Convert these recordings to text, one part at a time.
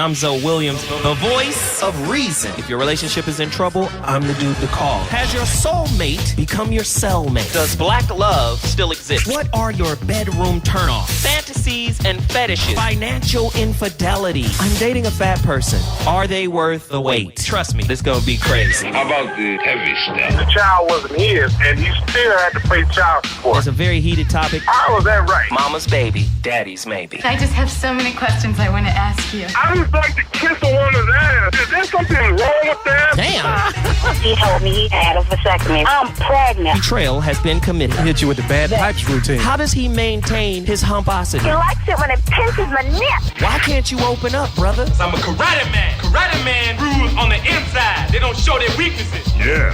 I'm ZoWilliams, the voice of reason. If your relationship is in trouble, I'm the dude to call. Has your soulmate become your cellmate? Does black love still exist? What are your bedroom turnoffs? Fantasies and fetishes. Financial infidelity. I'm dating a fat person. Are they worth the wait? Trust me, this gonna be crazy. How about the heavy stuff? The child wasn't his, and he still had to pay child support. It's a very heated topic. How was that right? Mama's baby, daddy's maybe. I just have so many questions I want to ask you. I just like to kiss a woman's ass. Is there something wrong with that? Damn. He told me he had a vasectomy. I'm pregnant. Betrayal has been committed. Hit you with the bad pipes routine. How does he maintain his humposity? He likes it when it pinches my nip. Why can't you open up, brother? I'm a karate man. Karate man rules on the inside. They don't show their weaknesses. Yeah.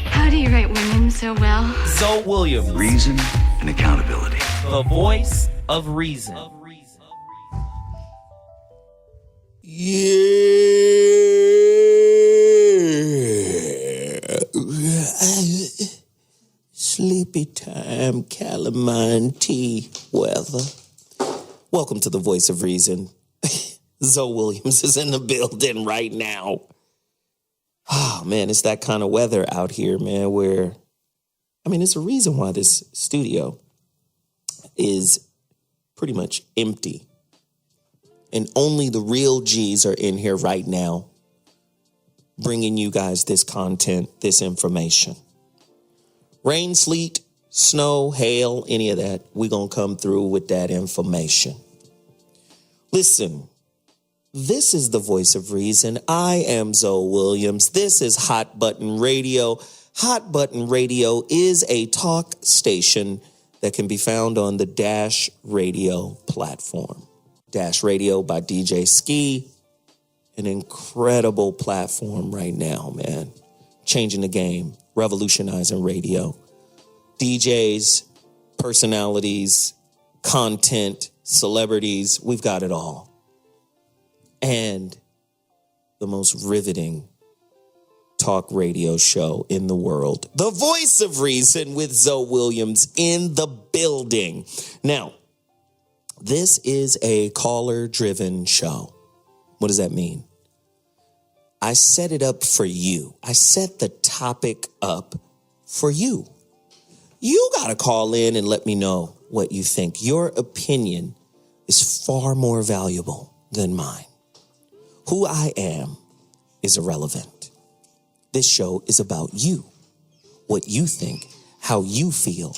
How do you write women so well? ZoWilliams, Reason and accountability. the voice of reason. Yeah. Sleepy time, calamine tea weather. Welcome to the voice of reason. ZoWilliams is in the building right now. Oh, man, it's that kind of weather out here, man, where, it's a reason why this studio is pretty much empty. And only the real G's are in here right now, bringing you guys this content, this information. Rain, sleet, snow, hail, any of that, we're going to come through with that information. Listen, this is the voice of reason. I am ZoWilliams. This is Hot Button Radio. Hot Button Radio is a talk station that can be found on the Dash Radio platform. Dash Radio by DJ Ski, an incredible platform right now, man. Changing the game, revolutionizing radio. DJs, personalities, content, celebrities, we've got it all. And the most riveting talk radio show in the world. The voice of reason with ZoWilliams in the building. Now, this is a caller-driven show. What does that mean? I set it up for you. I set the topic up for you. You got to call in and let me know what you think. Your opinion is far more valuable than mine. Who I am is irrelevant. This show is about you, what you think, how you feel.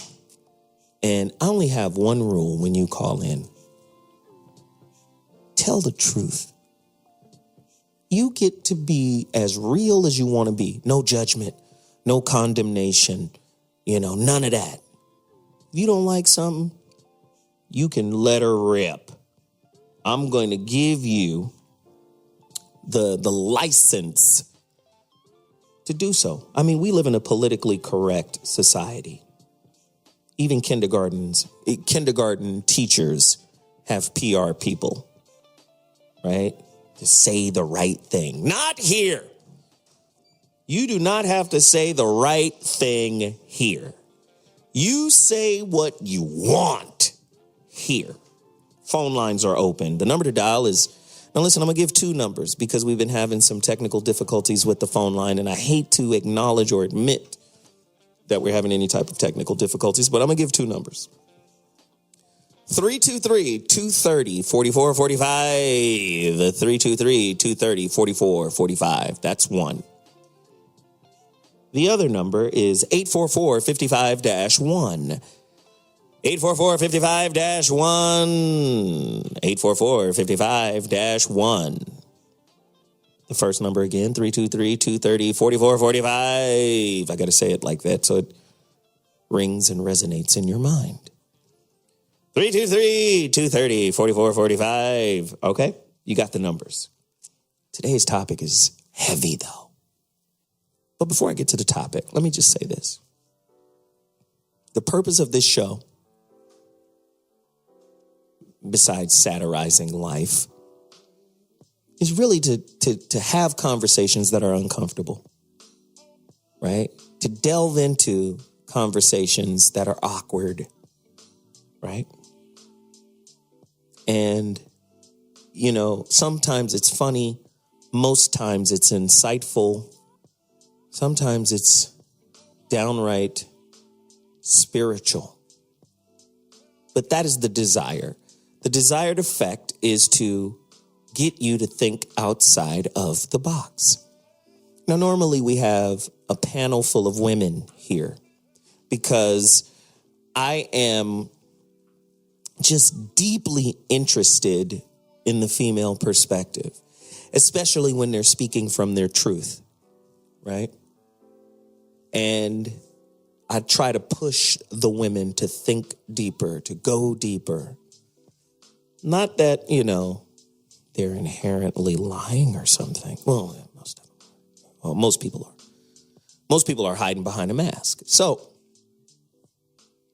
And I only have one rule when you call in. Tell the truth. You get to be as real as you want to be. No judgment, no condemnation, none of that. If you don't like something, you can let her rip. I'm going to give you the license to do so. We live in a politically correct society. Even kindergarten teachers have PR people. Right? To say the right thing. Not here. You do not have to say the right thing here. You say what you want here. Phone lines are open. The number to dial is, now listen, I'm going to give two numbers because we've been having some technical difficulties with the phone line, and I hate to acknowledge or admit that we're having any type of technical difficulties, but I'm going to give two numbers. 323-230-4445. 323-230-4445. That's one. The other number is 844-55-1. 844-55-1. 844-55-1. The first number again, 323-230-4445. I got to say it like that so it rings and resonates in your mind. 323-230-4445. Okay, you got the numbers. Today's topic is heavy, though. But before I get to the topic, let me just say this. The purpose of this show, besides satirizing life, is really to have conversations that are uncomfortable, right? To delve into conversations that are awkward, right? And sometimes it's funny. Most times it's insightful. Sometimes it's downright spiritual. But that is the desire. The desired effect is to get you to think outside of the box. Now, normally we have a panel full of women here because I am just deeply interested in the female perspective, especially when they're speaking from their truth, right? And I try to push the women to think deeper, to go deeper. Not that, they're inherently lying or something. Well, most people are. Most people are hiding behind a mask. So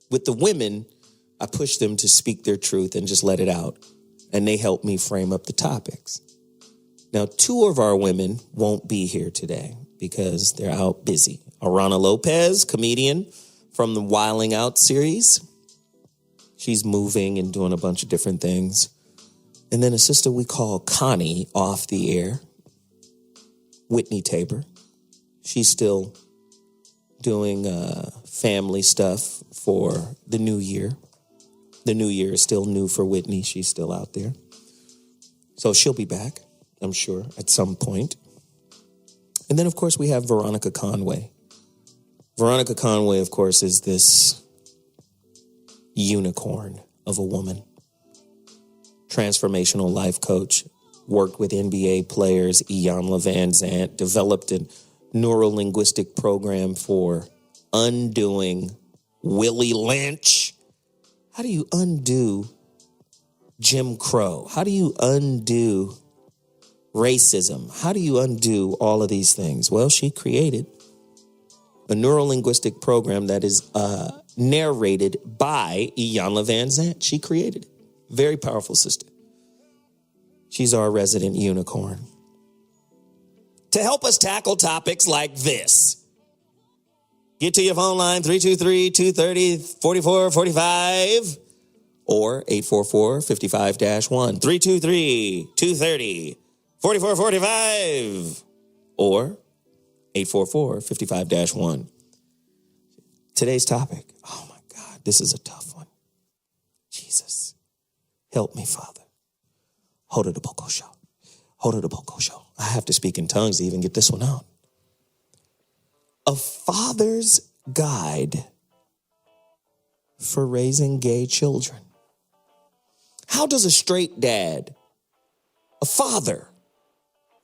with the women, I push them to speak their truth and just let it out. And they help me frame up the topics. Now, 2 of our women won't be here today because they're out busy. Arana Lopez, comedian from the Wilding Out series. She's moving and doing a bunch of different things. And then a sister we call Connie off the air, Whitney Tabor. She's still doing family stuff for the new year. The new year is still new for Whitney. She's still out there. So she'll be back, I'm sure, at some point. And then, of course, we have Veronica Conway. Veronica Conway, of course, is this unicorn of a woman. Transformational life coach, worked with NBA players, Iyanla Van Zant, developed a neuro-linguistic program for undoing Willie Lynch. How do you undo Jim Crow? How do you undo racism? How do you undo all of these things? Well, she created a neuro-linguistic program that is narrated by Iyanla Van Zant. She created it. Very powerful sister. She's our resident unicorn. To help us tackle topics like this, get to your phone line, 323-230-4445 or 844-55-1. 323-230-4445 or 844-55-1. Today's topic, oh my God, this is a tough one. Jesus, help me, Father. Hold it a boko show. Hold it a boko show. I have to speak in tongues to even get this one out. A father's guide for raising gay children. How does a straight dad, a father,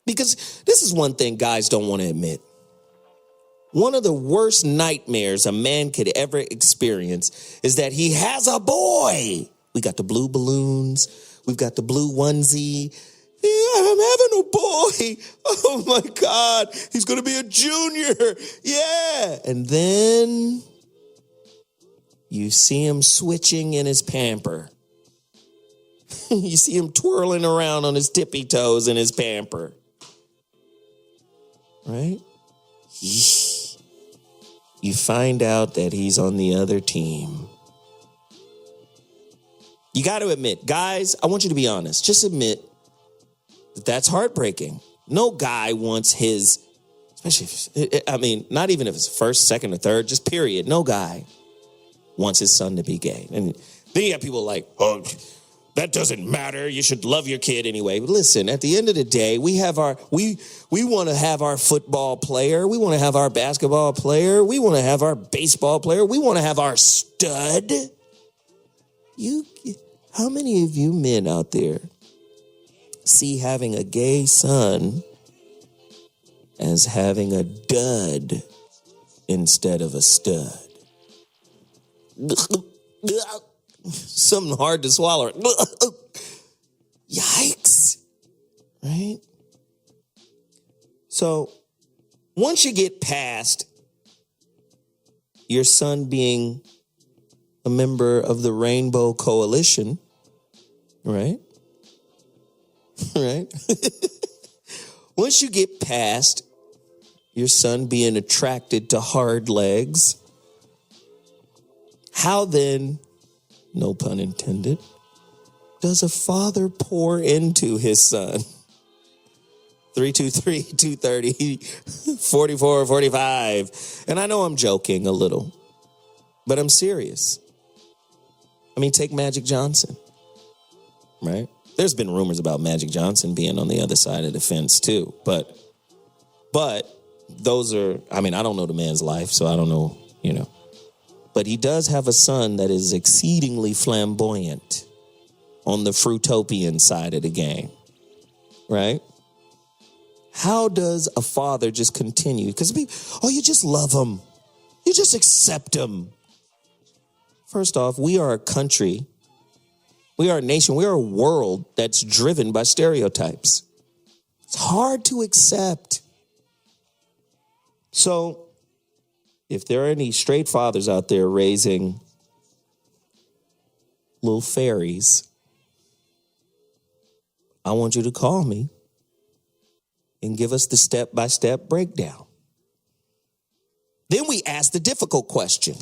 because this is one thing guys don't want to admit. One of the worst nightmares a man could ever experience is that he has a boy. We got the blue balloons. We've got the blue onesie. Yeah, I'm having a boy. Oh my God. He's going to be a junior. Yeah. And then you see him switching in his pamper. You see him twirling around on his tippy toes in his pamper. Right? You find out that he's on the other team. You got to admit, guys, I want you to be honest. Just admit that that's heartbreaking. No guy wants his, not even if it's first, second, or third, just period. No guy wants his son to be gay. And then you have people like, oh, that doesn't matter. You should love your kid anyway. But listen, at the end of the day, we want to have our football player. We want to have our basketball player. We want to have our baseball player. We want to have our stud. How many of you men out there see having a gay son as having a dud instead of a stud? Something hard to swallow. Yikes. Right? So once you get past your son being a member of the Rainbow Coalition, right? Right? Once you get past your son being attracted to hard legs, how then, no pun intended, does a father pour into his son? 323-230-4445. And I know I'm joking a little, but I'm serious. I mean, take Magic Johnson, right? There's been rumors about Magic Johnson being on the other side of the fence too, but those are, I mean, I don't know the man's life, so I don't know, but he does have a son that is exceedingly flamboyant on the fruitopian side of the game, right? How does a father just continue? Because you just love him. You just accept him. First off, we are a country. We are a nation. We are a world that's driven by stereotypes. It's hard to accept. So if there are any straight fathers out there raising little fairies, I want you to call me and give us the step-by-step breakdown. Then we ask the difficult question.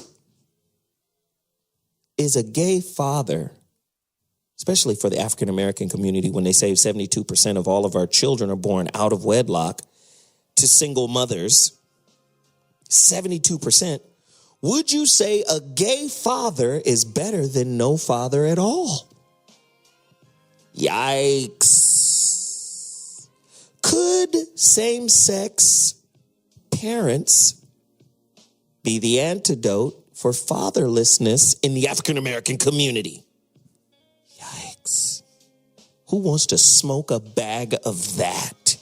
Is a gay father, especially for the African-American community, when they say 72% of all of our children are born out of wedlock to single mothers, 72%, would you say a gay father is better than no father at all? Yikes. Could same-sex parents be the antidote for fatherlessness in the African-American community? Yikes. Who wants to smoke a bag of that?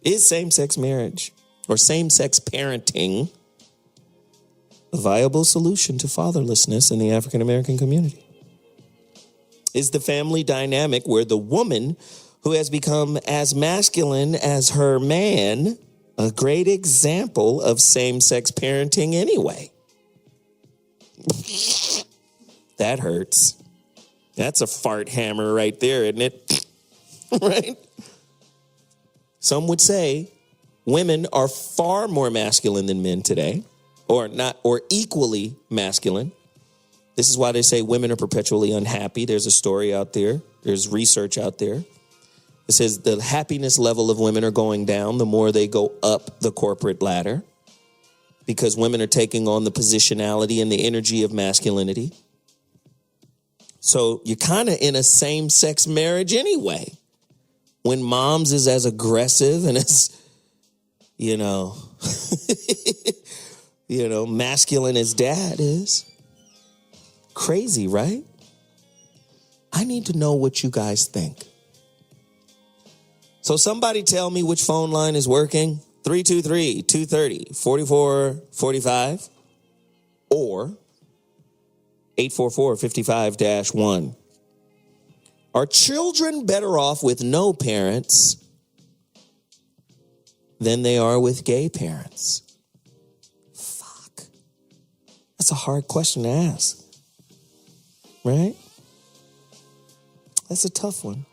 Is same-sex marriage or same-sex parenting a viable solution to fatherlessness in the African-American community? Is the family dynamic where the woman who has become as masculine as her man a great example of same-sex parenting anyway? That hurts. That's a fart hammer right there, isn't it? Right? Some would say women are far more masculine than men today, or equally masculine. This is why they say women are perpetually unhappy. There's a story out there. There's research out there. It says the happiness level of women are going down the more they go up the corporate ladder, because women are taking on the positionality and the energy of masculinity. So you're kind of in a same-sex marriage anyway. When mom's is as aggressive and as, masculine as dad is. Crazy, right? I need to know what you guys think. So somebody tell me which phone line is working. 323-230-4445 or 844-55-1. Are children better off with no parents than they are with gay parents? Fuck. That's a hard question to ask. Right? That's a tough one.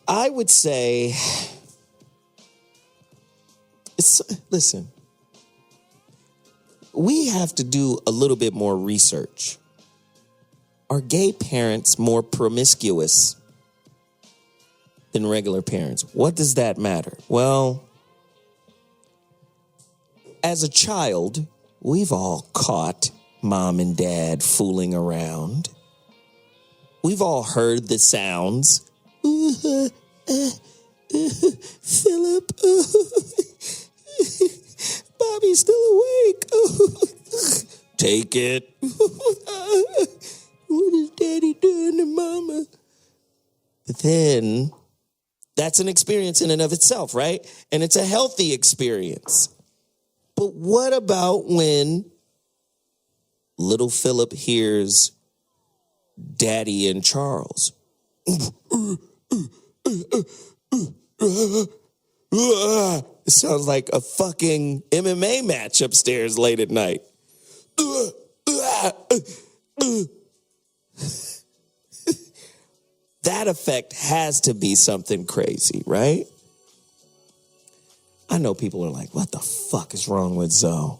I would say, listen, we have to do a little bit more research. Are gay parents more promiscuous than regular parents? What does that matter? Well, as a child, we've all caught mom and dad fooling around. We've all heard the sounds. Philip, Bobby's still awake. Take it. What is daddy doing to mama? But then, that's an experience in and of itself, right? And it's a healthy experience. But what about when little Philip hears Daddy and Charles? It sounds like a fucking MMA match upstairs late at night. That effect has to be something crazy, right? I know people are like, what the fuck is wrong with Zoe?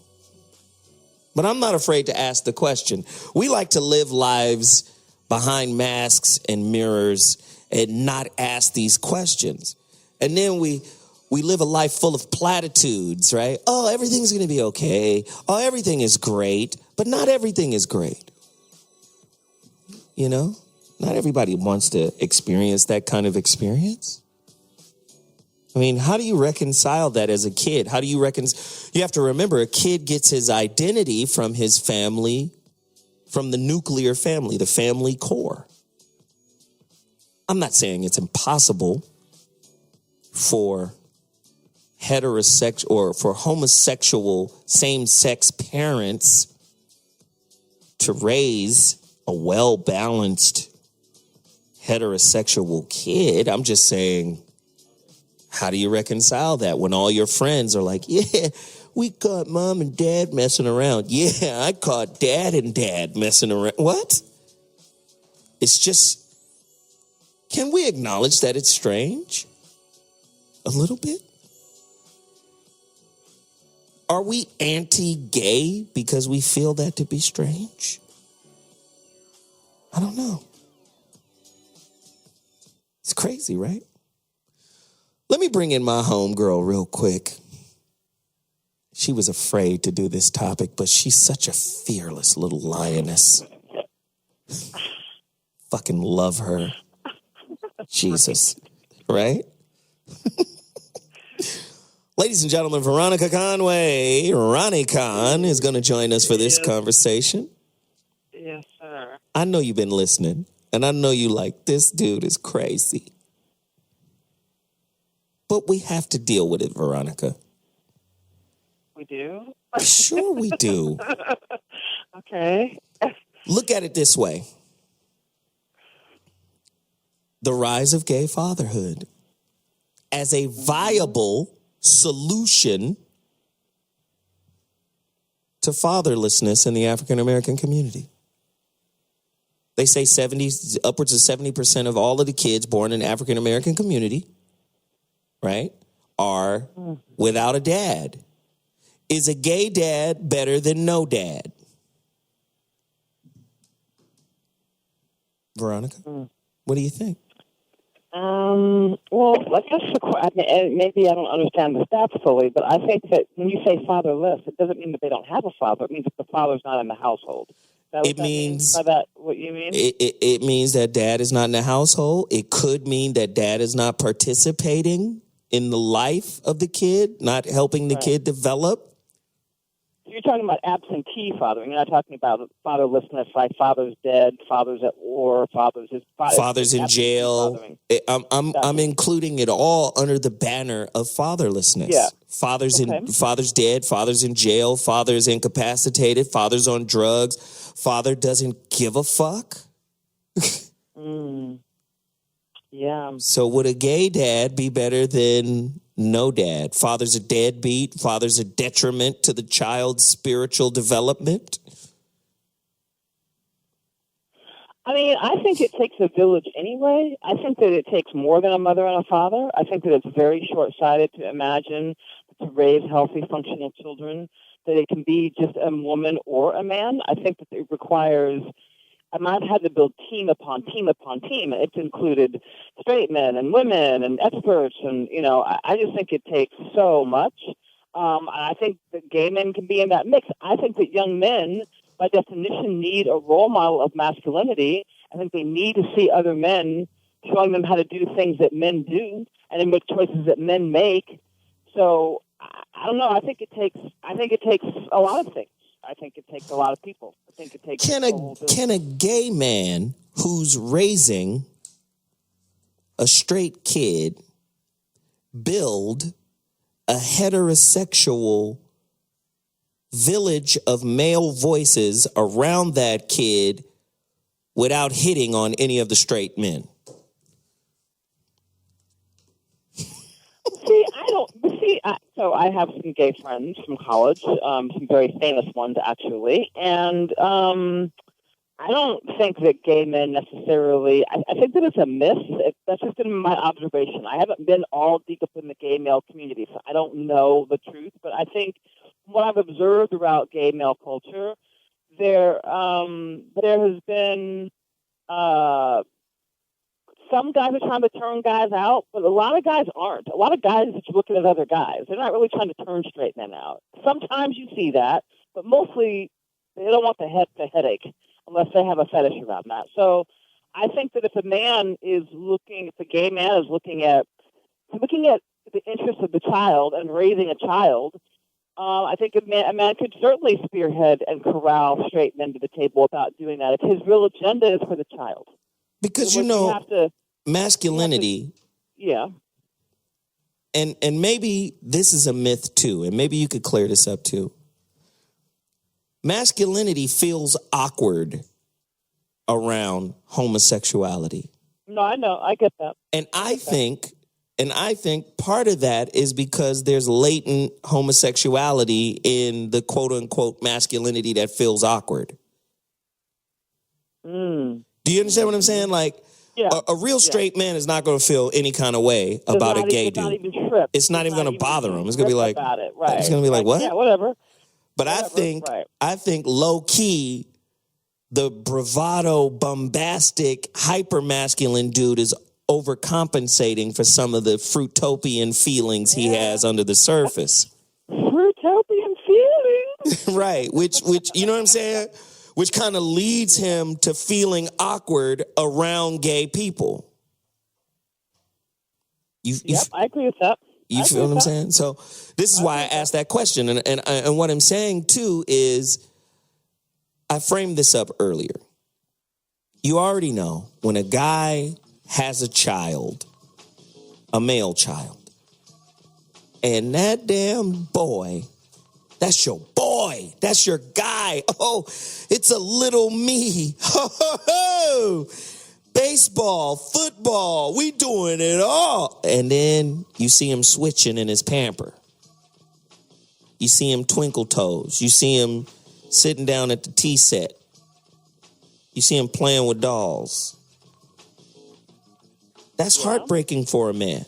But I'm not afraid to ask the question. We like to live lives behind masks and mirrors and not ask these questions. And then we live a life full of platitudes, right? Oh, everything's going to be okay. Oh, everything is great. But not everything is great. You know? Not everybody wants to experience that kind of experience. I mean, how do you reconcile that as a kid? How do you You have to remember, a kid gets his identity from his family, from the nuclear family, the family core. I'm not saying it's impossible for heterosexual or for homosexual same-sex parents to raise a well-balanced heterosexual kid. I'm just saying, how do you reconcile that when all your friends are like, yeah, we caught mom and dad messing around. Yeah, I caught dad and dad messing around. What? It's just, can we acknowledge that it's strange? A little bit? Are we anti-gay because we feel that to be strange? I don't know. It's crazy, right? Let me bring in my homegirl real quick. She was afraid to do this topic, but she's such a fearless little lioness. Fucking love her. Jesus. Right? Ladies and gentlemen, Veronica Conway, Ronnie Con, is going to join us for this conversation. Yes, sir. I know you've been listening, and I know you like, this dude is crazy. But we have to deal with it, Veronica. We do? Sure we do. Okay. Look at it this way. The rise of gay fatherhood as a viable solution to fatherlessness in the African American community. They say upwards of 70% of all of the kids born in the African American community, right, are without a dad. Is a gay dad better than no dad? Veronica, what do you think? Well, maybe I don't understand the stats fully, but I think that when you say fatherless, it doesn't mean that they don't have a father. It means that the father's not in the household. It means by that what you mean? It means that dad is not in the household. It could mean that dad is not participating in the life of the kid, not helping the kid develop. You're talking about absentee fathering. You're not talking about fatherlessness, like father's dead, father's at war, father's in jail. I'm including it all under the banner of fatherlessness. Yeah. Father's dead, father's in jail, father's incapacitated, father's on drugs, father doesn't give a fuck. Yeah. So would a gay dad be better than no dad? Father's a deadbeat. Father's a detriment to the child's spiritual development. I mean, I think it takes a village anyway. I think that it takes more than a mother and a father. I think that it's very short-sighted to imagine to raise healthy, functional children that it can be just a woman or a man. I think that it requires... I've had to build team upon team upon team. It's included straight men and women and experts. And, I just think it takes so much. I think that gay men can be in that mix. I think that young men, by definition, need a role model of masculinity. I think they need to see other men showing them how to do things that men do and then make choices that men make. So, I don't know. I think it takes a lot of things. I think it takes a lot of people. I think it takes. Can a gay man who's raising a straight kid build a heterosexual village of male voices around that kid without hitting on any of the straight men? So I have some gay friends from college, some very famous ones actually, and I don't think that gay men necessarily. I think that it's a myth. That's just been my observation. I haven't been all deep up in the gay male community, so I don't know the truth. But I think what I've observed throughout gay male culture, there has been some guys are trying to turn guys out, but a lot of guys aren't. A lot of guys are just looking at other guys. They're not really trying to turn straight men out. Sometimes you see that, but mostly they don't want the headache unless they have a fetish around that. So I think that if a gay man is looking at the interest of the child and raising a child, I think a man could certainly spearhead and corral straight men to the table without doing that if his real agenda is for the child. Because, masculinity. Yeah. And maybe this is a myth, too, and maybe you could clear this up, too. Masculinity feels awkward around homosexuality. No, I know. I get that. And I think part of that is because there's latent homosexuality in the quote-unquote masculinity that feels awkward. Do you understand what I'm saying? Like, a real straight man is not going to feel any kind of way about a gay dude. It's not even going to bother him. It's going to be like, it's going to be like, what? Yeah, whatever. But I think low key, the bravado, bombastic, hyper masculine dude is overcompensating for some of the fruitopian feelings he has under the surface. Fruitopian feelings, right? Which you know what I'm saying? Which kind of leads him to feeling awkward around gay people. I agree with that. You feel what I'm saying? So this is why I asked that question. And what I'm saying, too, is I framed this up earlier. You already know when a guy has a child, a male child, and that damn boy, that's your boy, that's your guy. Oh, it's a little me. Baseball, football, we doing it all. And then you see him switching in his pamper. You see him twinkle toes. You see him sitting down at the tea set. You see him playing with dolls. That's heartbreaking for a man.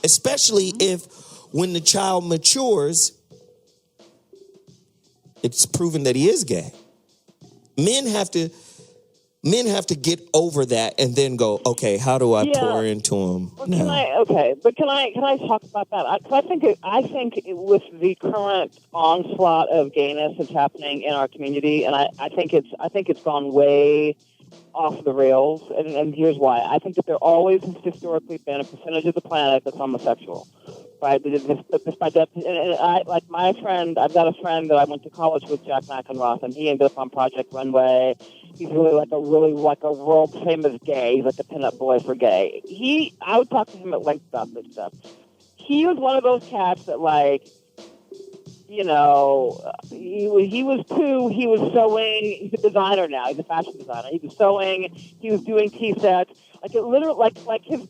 Especially if when the child matures, it's proven that he is gay. Men have to get over that and then go, okay, how do I pour into him? Well, can I talk about that? I think with the current onslaught of gayness that's happening in our community, and I think it's gone way off the rails, and here's why. I think that there always has historically been a percentage of the planet that's homosexual, right? Like my friend, I've got a friend that I went to college with, Jack McEnroth, and he ended up on Project Runway. He's really like a world famous gay. He's like a pinup boy for gay. I would talk to him at length about this stuff. He was one of those cats that, like, you know, he was sewing. He's a designer now. He's a fashion designer. He was sewing. He was doing tea sets. Like, it literally, like his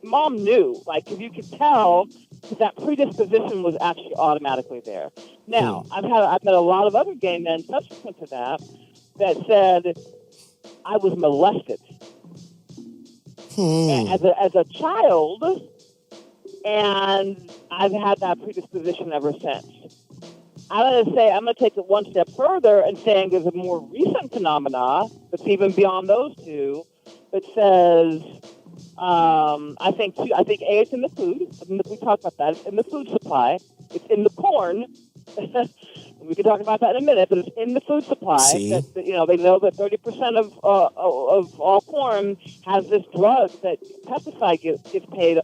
mom knew. Like, if you could tell that predisposition was actually automatically there. Now, I've met a lot of other gay men subsequent to that said I was molested as a child, and I've had that predisposition ever since. I'm going to take it one step further and saying there's a more recent phenomena that's even beyond those two that says I think it's in the food. We talked about that. It's in the food supply. It's in the porn. We can talk about that in a minute, but it's in the food supply. That, you know, they know that 30% of all porn has this drug that pesticide gets paid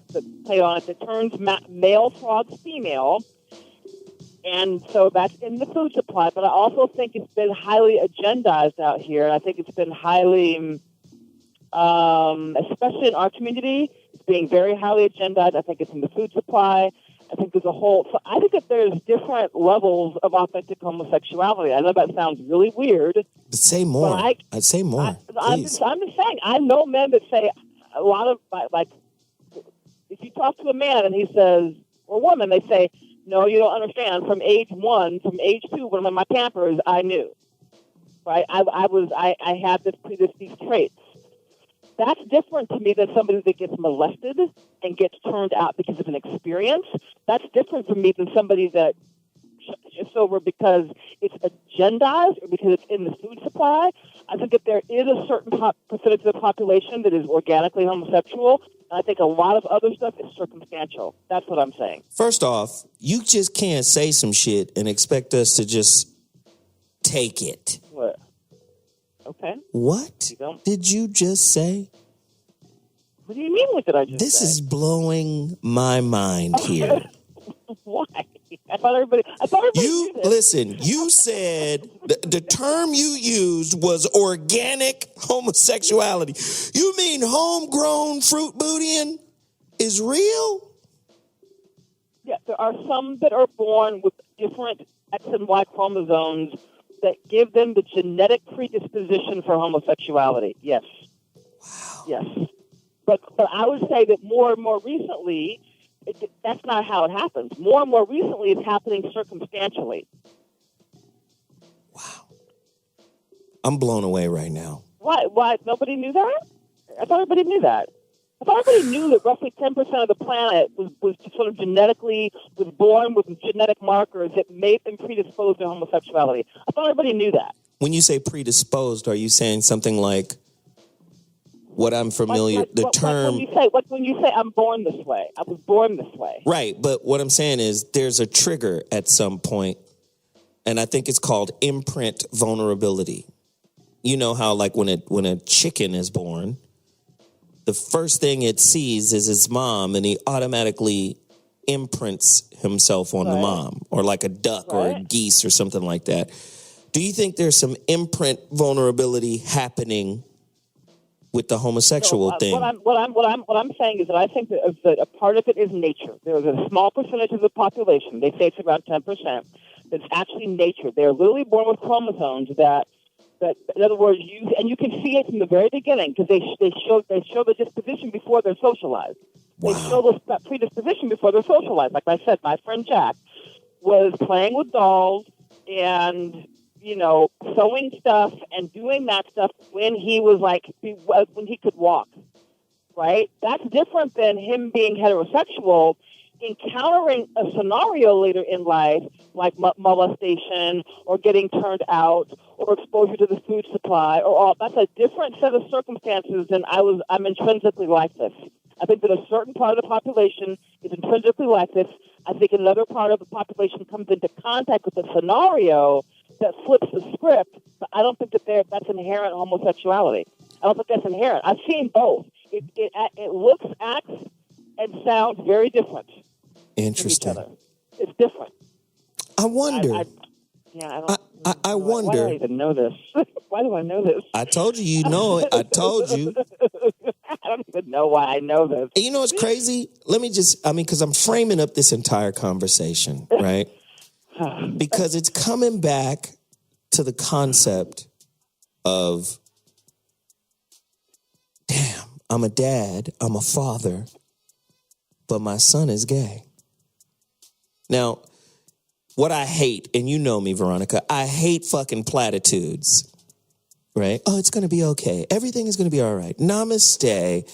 on it that turns male frogs female. And so that's in the food supply. But I also think it's been highly agendized out here. And I think it's been highly, especially in our community, it's being very highly agendized. I think it's in the food supply. I think there's so I think that there's different levels of authentic homosexuality. I know that sounds really weird. But say more. I'd say more. I'm just saying, I know men that say a lot of, like, if you talk to a man and he says, or a woman, they say, no, you don't understand. From age 1, from age 2, when I'm in my Pampers, I knew. Right? I had these traits. That's different to me than somebody that gets molested and gets turned out because of an experience. That's different from me than somebody that shifts over because it's agendized or because it's in the food supply. I think that there is a certain percentage of the population that is organically homosexual. And I think a lot of other stuff is circumstantial. That's what I'm saying. First off, you just can't say some shit and expect us to just take it. What? Okay. What did you just say? What do you mean? What did I just say? This is blowing my mind here. Why? I thought everybody you knew this. listen. You said the term you used was organic homosexuality. You mean homegrown fruit bootying is real? Yeah, there are some that are born with different X and Y chromosomes that give them the genetic predisposition for homosexuality. Yes. Wow. Yes. But I would say that more and more recently, that's not how it happens. More and more recently, it's happening circumstantially. Wow. I'm blown away right now. Why? Nobody knew that? I thought everybody knew that. I thought everybody knew that roughly 10% of the planet was sort of was born with genetic markers that made them predisposed to homosexuality. I thought everybody knew that. When you say predisposed, are you saying something like what I'm familiar, the term... When you say I'm born this way, I was born this way. Right, but what I'm saying is there's a trigger at some point, and I think it's called imprint vulnerability. You know how, like, when a chicken is born, the first thing it sees is its mom, and he automatically imprints himself on the mom, or like a duck or a geese or something like that. Do you think there's some imprint vulnerability happening with the homosexual thing? What I'm saying is that I think that a part of it is nature. There's a small percentage of the population, they say it's around 10%, that's actually nature. They're literally born with chromosomes that in other words, you can see it from the very beginning because they show the disposition before they're socialized. Wow. They show that predisposition before they're socialized. Like I said, my friend Jack was playing with dolls and sewing stuff and doing that stuff when he was when he could walk. Right? That's different than him being heterosexual, encountering a scenario later in life like molestation or getting turned out or exposure to the food supply or all. That's a different set of circumstances than I'm intrinsically like this. I think that a certain part of the population is intrinsically like this. I think another part of the population comes into contact with a scenario that flips the script, but I don't think that's inherent homosexuality. I don't think that's inherent. I've seen both. It looks, acts, and sounds very different. Interesting. From each other. It's different. I wonder. I wonder. Why do I even know this? Why do I know this? I told you you know it. I told you. I don't even know why I know this. And you know what's crazy? Because I'm framing up this entire conversation, right? Because it's coming back to the concept of, damn, I'm a dad, I'm a father, but my son is gay. Now, what I hate, and you know me, Veronica, I hate fucking platitudes, right? Oh, it's going to be okay. Everything is going to be all right. Namaste.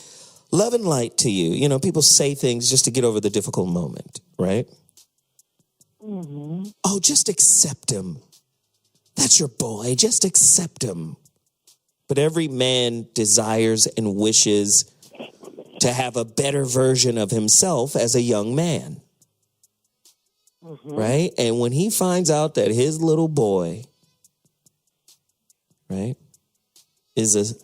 Love and light to you. You know, people say things just to get over the difficult moment, right? Mm-hmm. Oh, just accept him. That's your boy. Just accept him. But every man desires and wishes to have a better version of himself as a young man. Mm-hmm. Right? And when he finds out that his little boy, right, is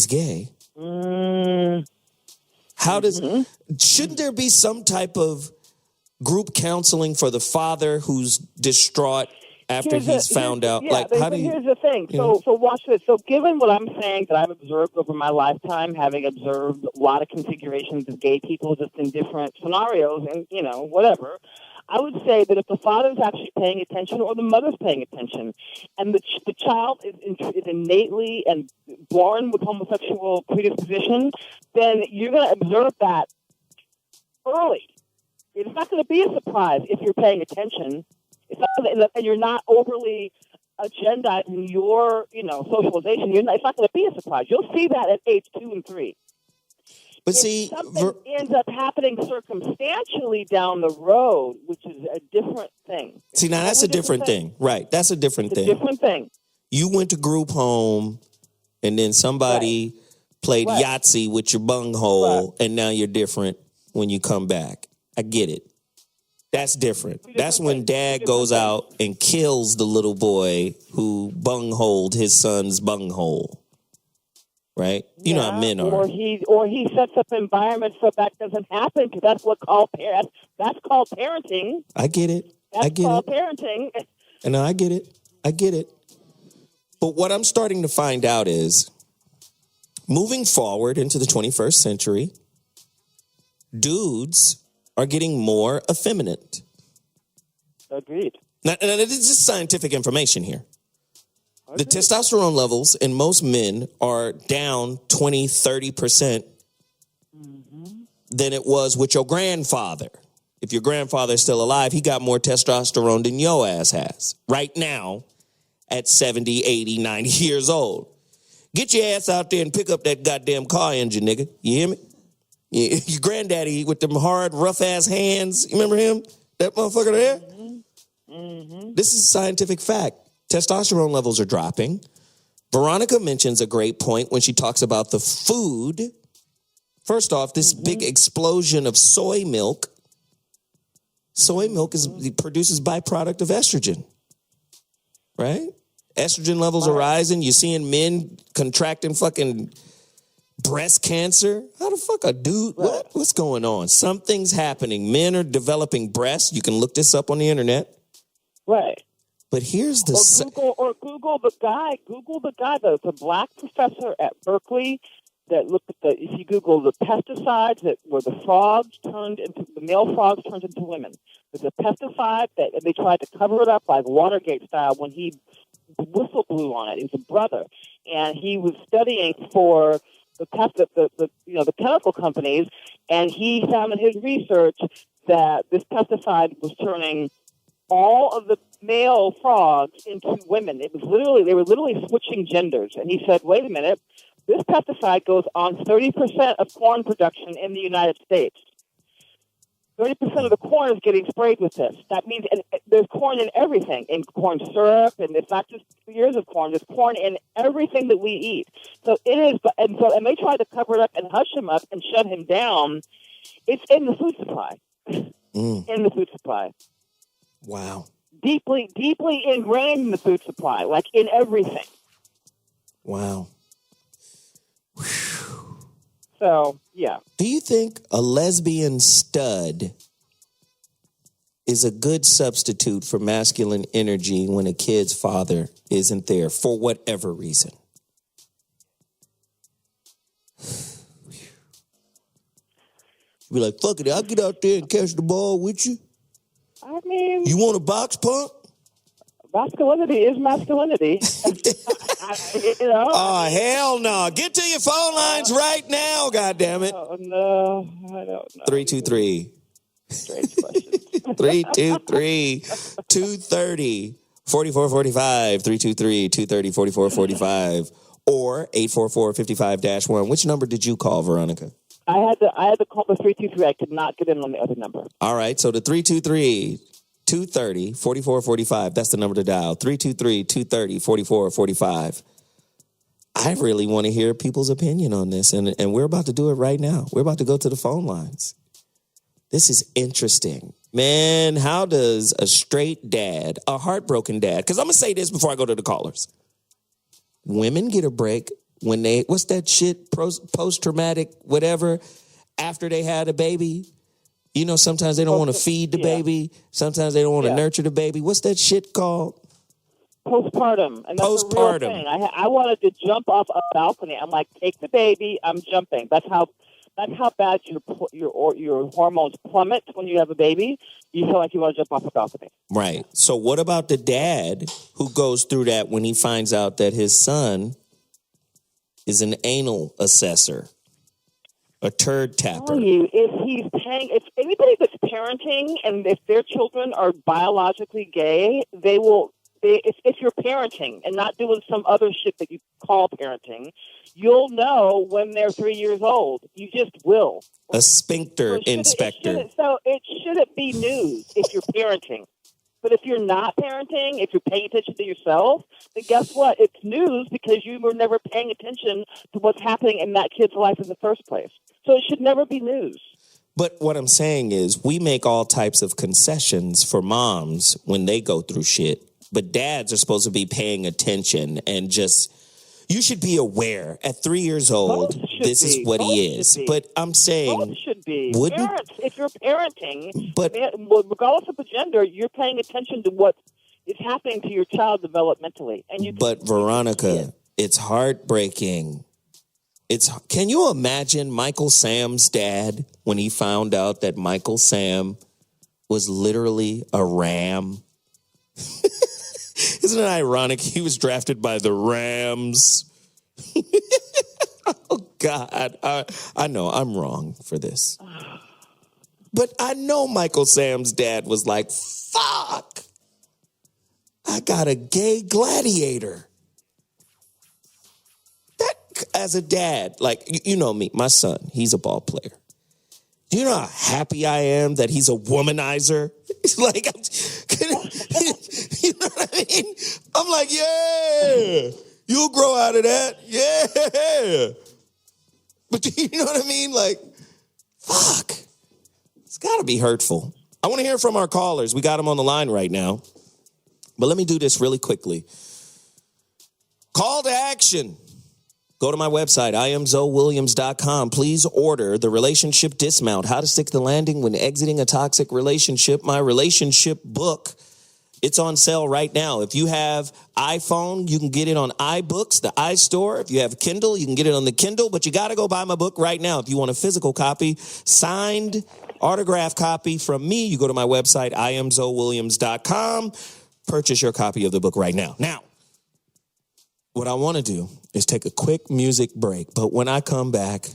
gay. How shouldn't there be some type of group counseling for the father who's distraught after he's found out? Yeah, here's the thing. So watch this. So given what I'm saying that I've observed over my lifetime, having observed a lot of configurations of gay people just in different scenarios and, whatever, I would say that if the father's actually paying attention or the mother's paying attention and the child is innately and born with homosexual predisposition, then you're going to observe that early. It's not going to be a surprise if you're paying attention. It's not, and you're not overly agendized in your, socialization. It's not going to be a surprise. You'll see that at age 2 and 3. But see, something ends up happening circumstantially down the road, which is a different thing. See, now that's a different thing. Right. That's a different thing. Different thing. You went to group home and then somebody played Yahtzee with your bunghole and now you're different when you come back. I get it. That's different. That's when dad goes out and kills the little boy who bungholed his son's bunghole. Right? You know how men are. Or he sets up environments so that doesn't happen, because that's called parenting. I get it. That's called parenting. And I get it. I get it. But what I'm starting to find out is, moving forward into the 21st century, dudes are getting more effeminate. Agreed. Now, this is scientific information here. The testosterone levels in most men are down 20, 30% than it was with your grandfather. If your grandfather is still alive, he got more testosterone than your ass has right now at 70, 80, 90 years old. Get your ass out there and pick up that goddamn car engine, nigga. You hear me? Your granddaddy with them hard, rough-ass hands. You remember him? That motherfucker there? This is scientific fact. Testosterone levels are dropping. Veronica mentions a great point when she talks about the food. First off, this big explosion of soy milk. Soy milk produces byproduct of estrogen, right? Estrogen levels are rising. You're seeing men contracting fucking breast cancer. How the fuck a dude? What's going on? Something's happening. Men are developing breasts. You can look this up on the internet. Right. But here's the Google the guy, the black professor at Berkeley that looked at if you Google the pesticides that were the male frogs turned into women. There's a pesticide that they tried to cover it up like Watergate style when he whistle blew on it. He was a brother, and he was studying for the chemical companies, and he found in his research that this pesticide was turning all of the male frogs into women. They were literally switching genders. And he said, wait a minute, this pesticide goes on 30% of corn production in the United States. 30% of the corn is getting sprayed with this. That means there's corn in everything, in corn syrup, and it's not just years of corn. There's corn in everything that we eat. So it is, and they tried to cover it up and hush him up and shut him down. It's in the food supply. In the food supply. Wow. Deeply ingrained in the food supply, like in everything. Wow. So, yeah. Do you think a lesbian stud is a good substitute for masculine energy when a kid's father isn't there for whatever reason? Be like, fuck it, I'll get out there and catch the ball with you. I mean... You want a box pump? Masculinity is masculinity. Oh, hell no. Get to your phone lines right now, goddammit. Oh, no, I don't know. 323. Strange questions. 323-230-4445. 323-230-4445. Or 844-55-1. Which number did you call, Veronica? I had to call the 323. I could not get in on the other number. All right, so the 323-230-4445. That's the number to dial. 323-230-4445. I really want to hear people's opinion on this, and we're about to do it right now. We're about to go to the phone lines. This is interesting. Man, how does a straight dad, a heartbroken dad, because I'm going to say this before I go to the callers. Women get a break when what's that shit, post-traumatic whatever, after they had a baby. You know, sometimes they don't want to feed the baby. Sometimes they don't want to nurture the baby. What's that shit called? Postpartum. And that's postpartum. A real thing. I wanted to jump off a balcony. I'm like, take the baby. I'm jumping. That's how bad your hormones plummet when you have a baby. You feel like you want to jump off a balcony. Right. So what about the dad who goes through that when he finds out that his son is an anal assessor, a turd tapper? If anybody that's parenting and if their children are biologically gay, if you're parenting and not doing some other shit that you call parenting, you'll know when they're 3 years old. You just will. A sphincter inspector. So it shouldn't be news if you're parenting. But if you're not parenting, if you're paying attention to yourself, then guess what? It's news because you were never paying attention to what's happening in that kid's life in the first place. So it should never be news. But what I'm saying is we make all types of concessions for moms when they go through shit. But dads are supposed to be paying attention and just, you should be aware. At 3 years old, this is what he is. But I'm saying, both should be. Wouldn't, parents, if you're parenting, but regardless of the gender, you're paying attention to what is happening to your child developmentally. And but Veronica, it's heartbreaking. Can you imagine Michael Sam's dad when he found out that Michael Sam was literally a ram? Isn't it ironic? He was drafted by the Rams. Oh, God. I know I'm wrong for this. But I know Michael Sam's dad was like, fuck, I got a gay gladiator. That, as a dad, like, you know me, my son, he's a ball player. Do you know how happy I am that he's a womanizer? Like, you know what I mean? I'm like, yeah, you'll grow out of that. Yeah. But do you know what I mean? Like, fuck. It's got to be hurtful. I want to hear from our callers. We got them on the line right now. But let me do this really quickly. Call to action. Go to my website, IamZoWilliams.com. Please order the Relationship Dismount, How to Stick the Landing When Exiting a Toxic Relationship, my relationship book. It's on sale right now. If you have iPhone, you can get it on iBooks, the iStore. If you have Kindle, you can get it on the Kindle. But you got to go buy my book right now. If you want a physical copy, signed, autographed copy from me, you go to my website, IamZoWilliams.com. Purchase your copy of the book right now. Now, what I want to do is take a quick music break. But when I come back,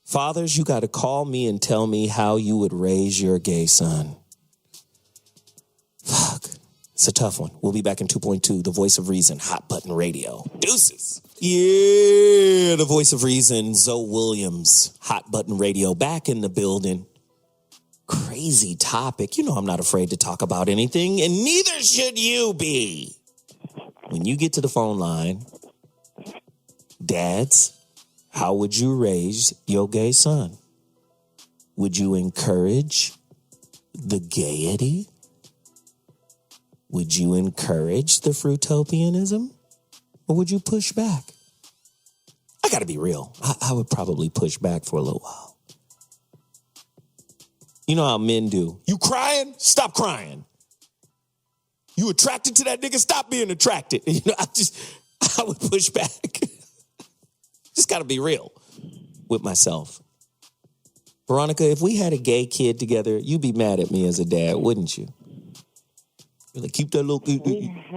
fathers, you got to call me and tell me how you would raise your gay son. Fuck. It's a tough one. We'll be back in 2.2, The Voice of Reason, Hot Button Radio. Deuces. Yeah, The Voice of Reason, ZoWilliams, Hot Button Radio, back in the building. Crazy topic. You know I'm not afraid to talk about anything, and neither should you be. When you get to the phone line, dads, how would you raise your gay son? Would you encourage the gaiety? Would you encourage the fruitopianism? Or would you push back? I got to be real. I would probably push back for a little while. You know how men do. You crying? Stop crying. You attracted to that nigga? Stop being attracted. You know, I would push back. Just got to be real with myself. Veronica, if we had a gay kid together, you'd be mad at me as a dad, wouldn't you? You're like, keep that little...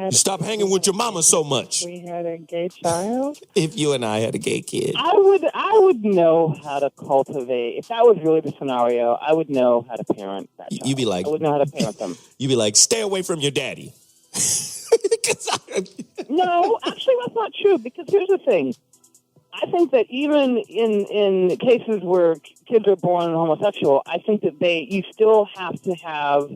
Stop hanging with your mama so much. We had a gay child? If you and I had a gay kid. I would know how to cultivate. If that was really the scenario, I would know how to parent that child. You'd be like... I would know how to parent them. You'd be like, stay away from your daddy. No, actually, that's not true, because here's the thing. I think that even in cases where kids are born homosexual, I think that you still have to have...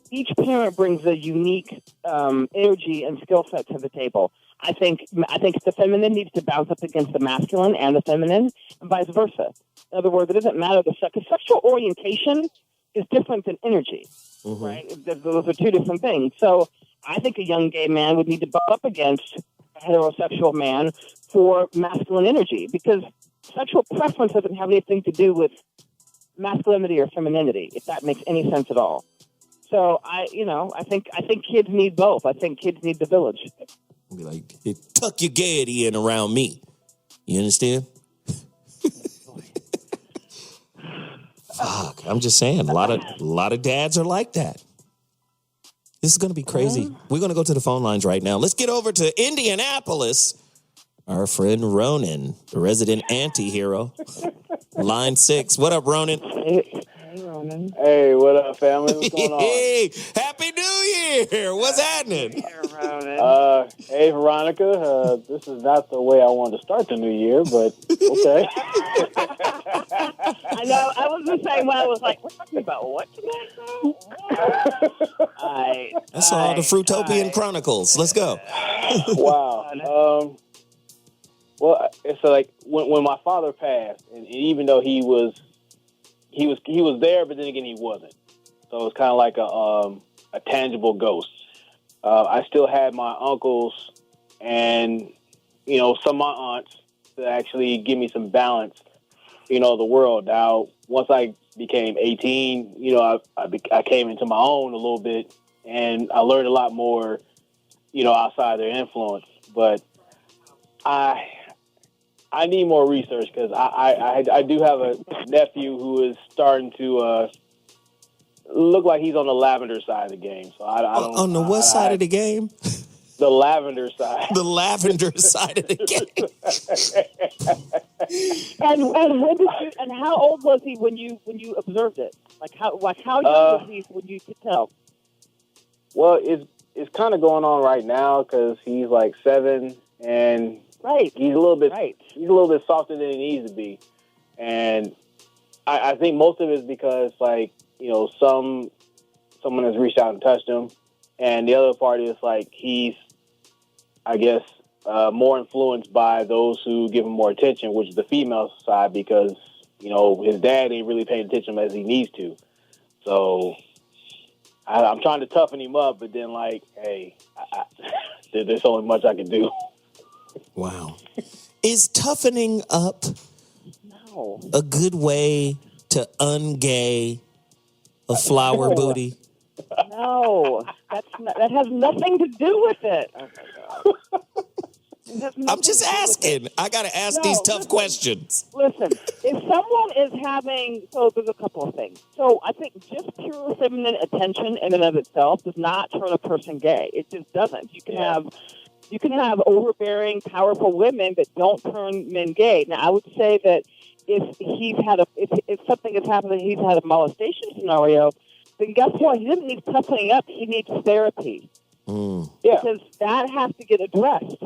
Each parent brings a unique energy and skill set to the table. I think the feminine needs to bounce up against the masculine and the feminine, and vice versa. In other words, it doesn't matter because sexual orientation is different than energy, right? Those are two different things. So I think a young gay man would need to bump up against a heterosexual man for masculine energy, because sexual preference doesn't have anything to do with masculinity or femininity, if that makes any sense at all. So I think kids need both. I think kids need the village. Be like, hey, tuck your gaiety in around me. You understand? Fuck, I'm just saying, a lot of dads are like that. This is going to be crazy. We're going to go to the phone lines right now. Let's get over to Indianapolis. Our friend Ronan, the resident anti-hero. Line 6. What up, Ronan? Hey, Ronan. Hey, what up, family? What's going on? Hey, Happy New Year! What's happening? Hey, Veronica. This is not the way I wanted to start the new year, but okay. I know. I was the same way. I was like, we're talking about what tonight? That's all the Fruitopian Chronicles. Let's go. Wow. Well, it's like when my father passed, and even though he was there, but then again he wasn't. So it was kind of like a tangible ghost. I still had my uncles and some of my aunts to actually give me some balance. The world. Now, once I became 18, I came into my own a little bit, and I learned a lot more, outside their influence. But I need more research because I do have a nephew who is starting to look like he's on the lavender side of the game. So I don't. On the what side of the game? The lavender side. The lavender side of the game. And when did you? And how old was he when you observed it? How young was he when you could tell? Well, it's kind of going on right now because he's like 7 and. Right. He's a little bit softer than he needs to be. And I think most of it is because someone has reached out and touched him. And the other part is he's, I guess, more influenced by those who give him more attention, which is the female side, because, his dad ain't really paying attention as he needs to. So I'm trying to toughen him up, but then hey, there's only much I can do. Wow. Is toughening up a good way to ungay a flower booty? No, that has nothing to do with it. I'm just asking. I got to ask these tough questions. Listen, if someone is having, so there's a couple of things. So I think just pure feminine attention in and of itself does not turn a person gay. It just doesn't. You can have overbearing, powerful women that don't turn men gay. Now, I would say that if something has happened and he's had a molestation scenario, then guess what? He doesn't need toughening up. He needs therapy. Yeah. Because that has to get addressed.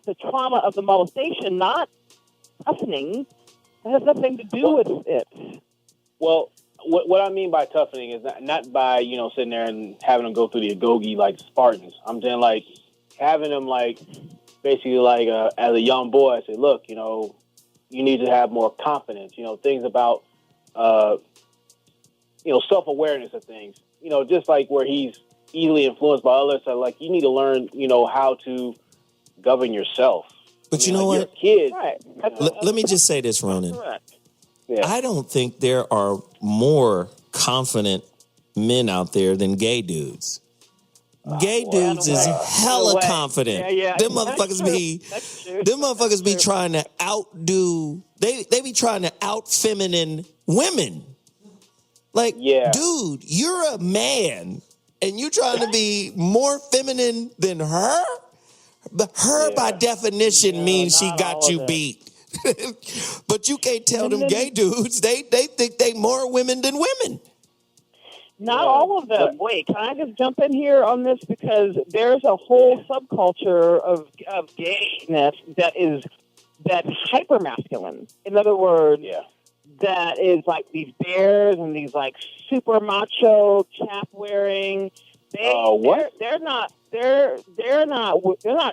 The trauma of the molestation, not toughening. That has nothing to do with it. Well, what I mean by toughening is not by, sitting there and having them go through the agoge like Spartans. I'm saying having them basically as a young boy, I say, look, you need to have more confidence, things about, self-awareness of things, just where he's easily influenced by others. So you need to learn, how to govern yourself. But you know what? You're a kid. Right. Let me just say this, Ronan. Correct. Yeah. I don't think there are more confident men out there than gay dudes. Gay dudes is hella confident. Yeah. Them motherfuckers be trying to outdo. They be trying to out feminine women. Dude, you're a man and you trying to be more feminine than her? But her by definition means she got you beat. But you can't tell them gay dudes. They think they more women than women. Not all of them. Wait, can I just jump in here on this? Because there's a whole subculture of gayness that's hyper masculine. In other words, that is these bears and these super macho chap wearing. They're not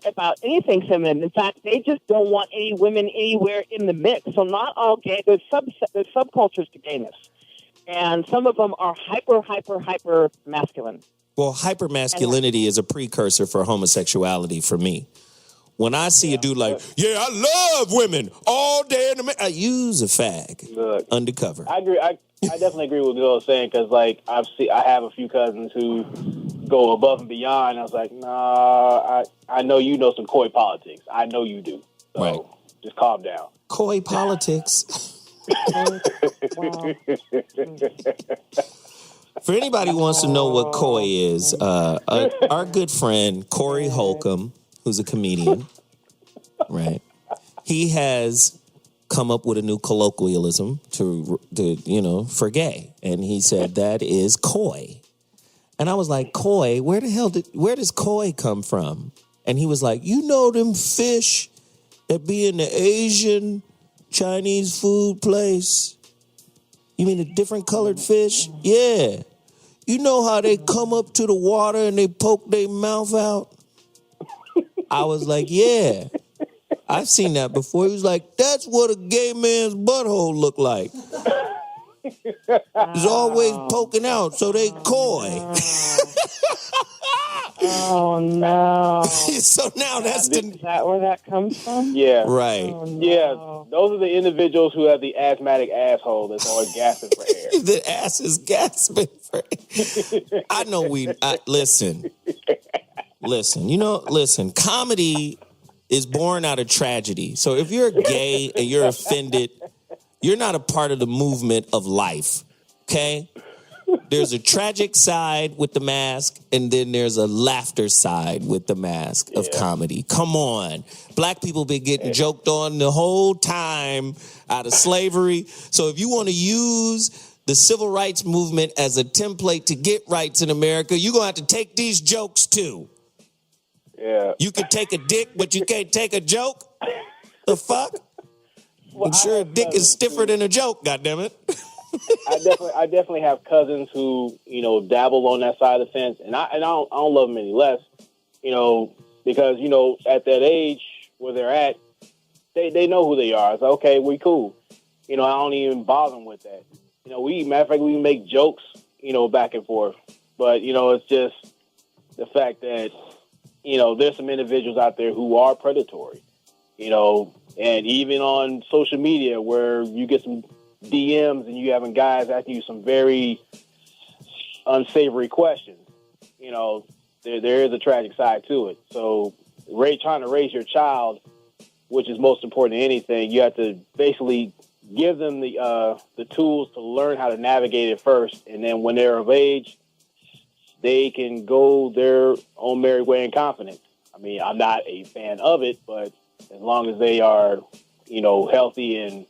about anything feminine. In fact, they just don't want any women anywhere in the mix. So not all gay. There's subcultures to gayness. And some of them are hyper masculine. Well, hyper masculinity is a precursor for homosexuality for me. When I see a dude I love women all day in the I use a fag. Look, undercover. I agree. I definitely agree with what Bill was saying because I have a few cousins who go above and beyond. I was like, nah, I know you know some coy politics. I know you do. So just calm down. Coy politics. For anybody who wants to know what coy is, our good friend Corey Holcomb, who's a comedian, right? He has come up with a new colloquialism to for gay. And he said, that is coy. And I was like, coy? Where does coy come from? And he was like, you know them fish that be in the Asian Chinese food place? You mean the different colored fish? Yeah. You know how they come up to the water and they poke their mouth out? I was like, yeah. I've seen that before. He was like, that's what a gay man's butthole look like. It's always poking out, so they coy. Oh, no. So now is that where that comes from? Yeah. Right. Oh, no. Yeah, those are the individuals who have the asthmatic asshole that's always gasping for air. The ass is gasping for air. I know listen. Listen, comedy is born out of tragedy. So if you're gay and you're offended, you're not a part of the movement of life, okay? There's a tragic side with the mask, and then there's a laughter side with the mask of comedy. Come on. Black people been getting joked on the whole time out of slavery. So if you want to use the civil rights movement as a template to get rights in America, you're going to have to take these jokes too. Yeah. You can take a dick, but you can't take a joke? The fuck? Well, I'm sure a dick is stiffer than a joke, goddammit. I definitely have cousins who, dabble on that side of the fence, and I don't love them any less, because, at that age where they're at, they know who they are. It's like, okay, we cool. I don't even bother them with that. Matter of fact, we make jokes, back and forth. But, it's just the fact that, there's some individuals out there who are predatory, and even on social media where you get some DMs and you having guys asking you some very unsavory questions, there is a tragic side to it. So trying to raise your child, which is most important than anything, you have to basically give them the tools to learn how to navigate it first. And then when they're of age, they can go their own merry way in confidence. I mean, I'm not a fan of it, but as long as they are, healthy and,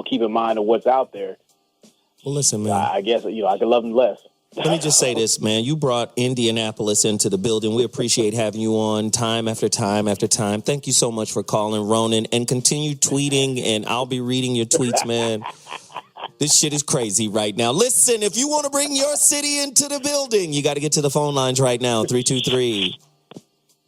keep in mind of what's out there. Well, listen, man. I guess, I can love them less. Let me just say this, man. You brought Indianapolis into the building. We appreciate having you on time after time after time. Thank you so much for calling, Ronan, and continue tweeting, and I'll be reading your tweets, man. This shit is crazy right now. Listen, if you want to bring your city into the building, you got to get to the phone lines right now. 323-230-4445.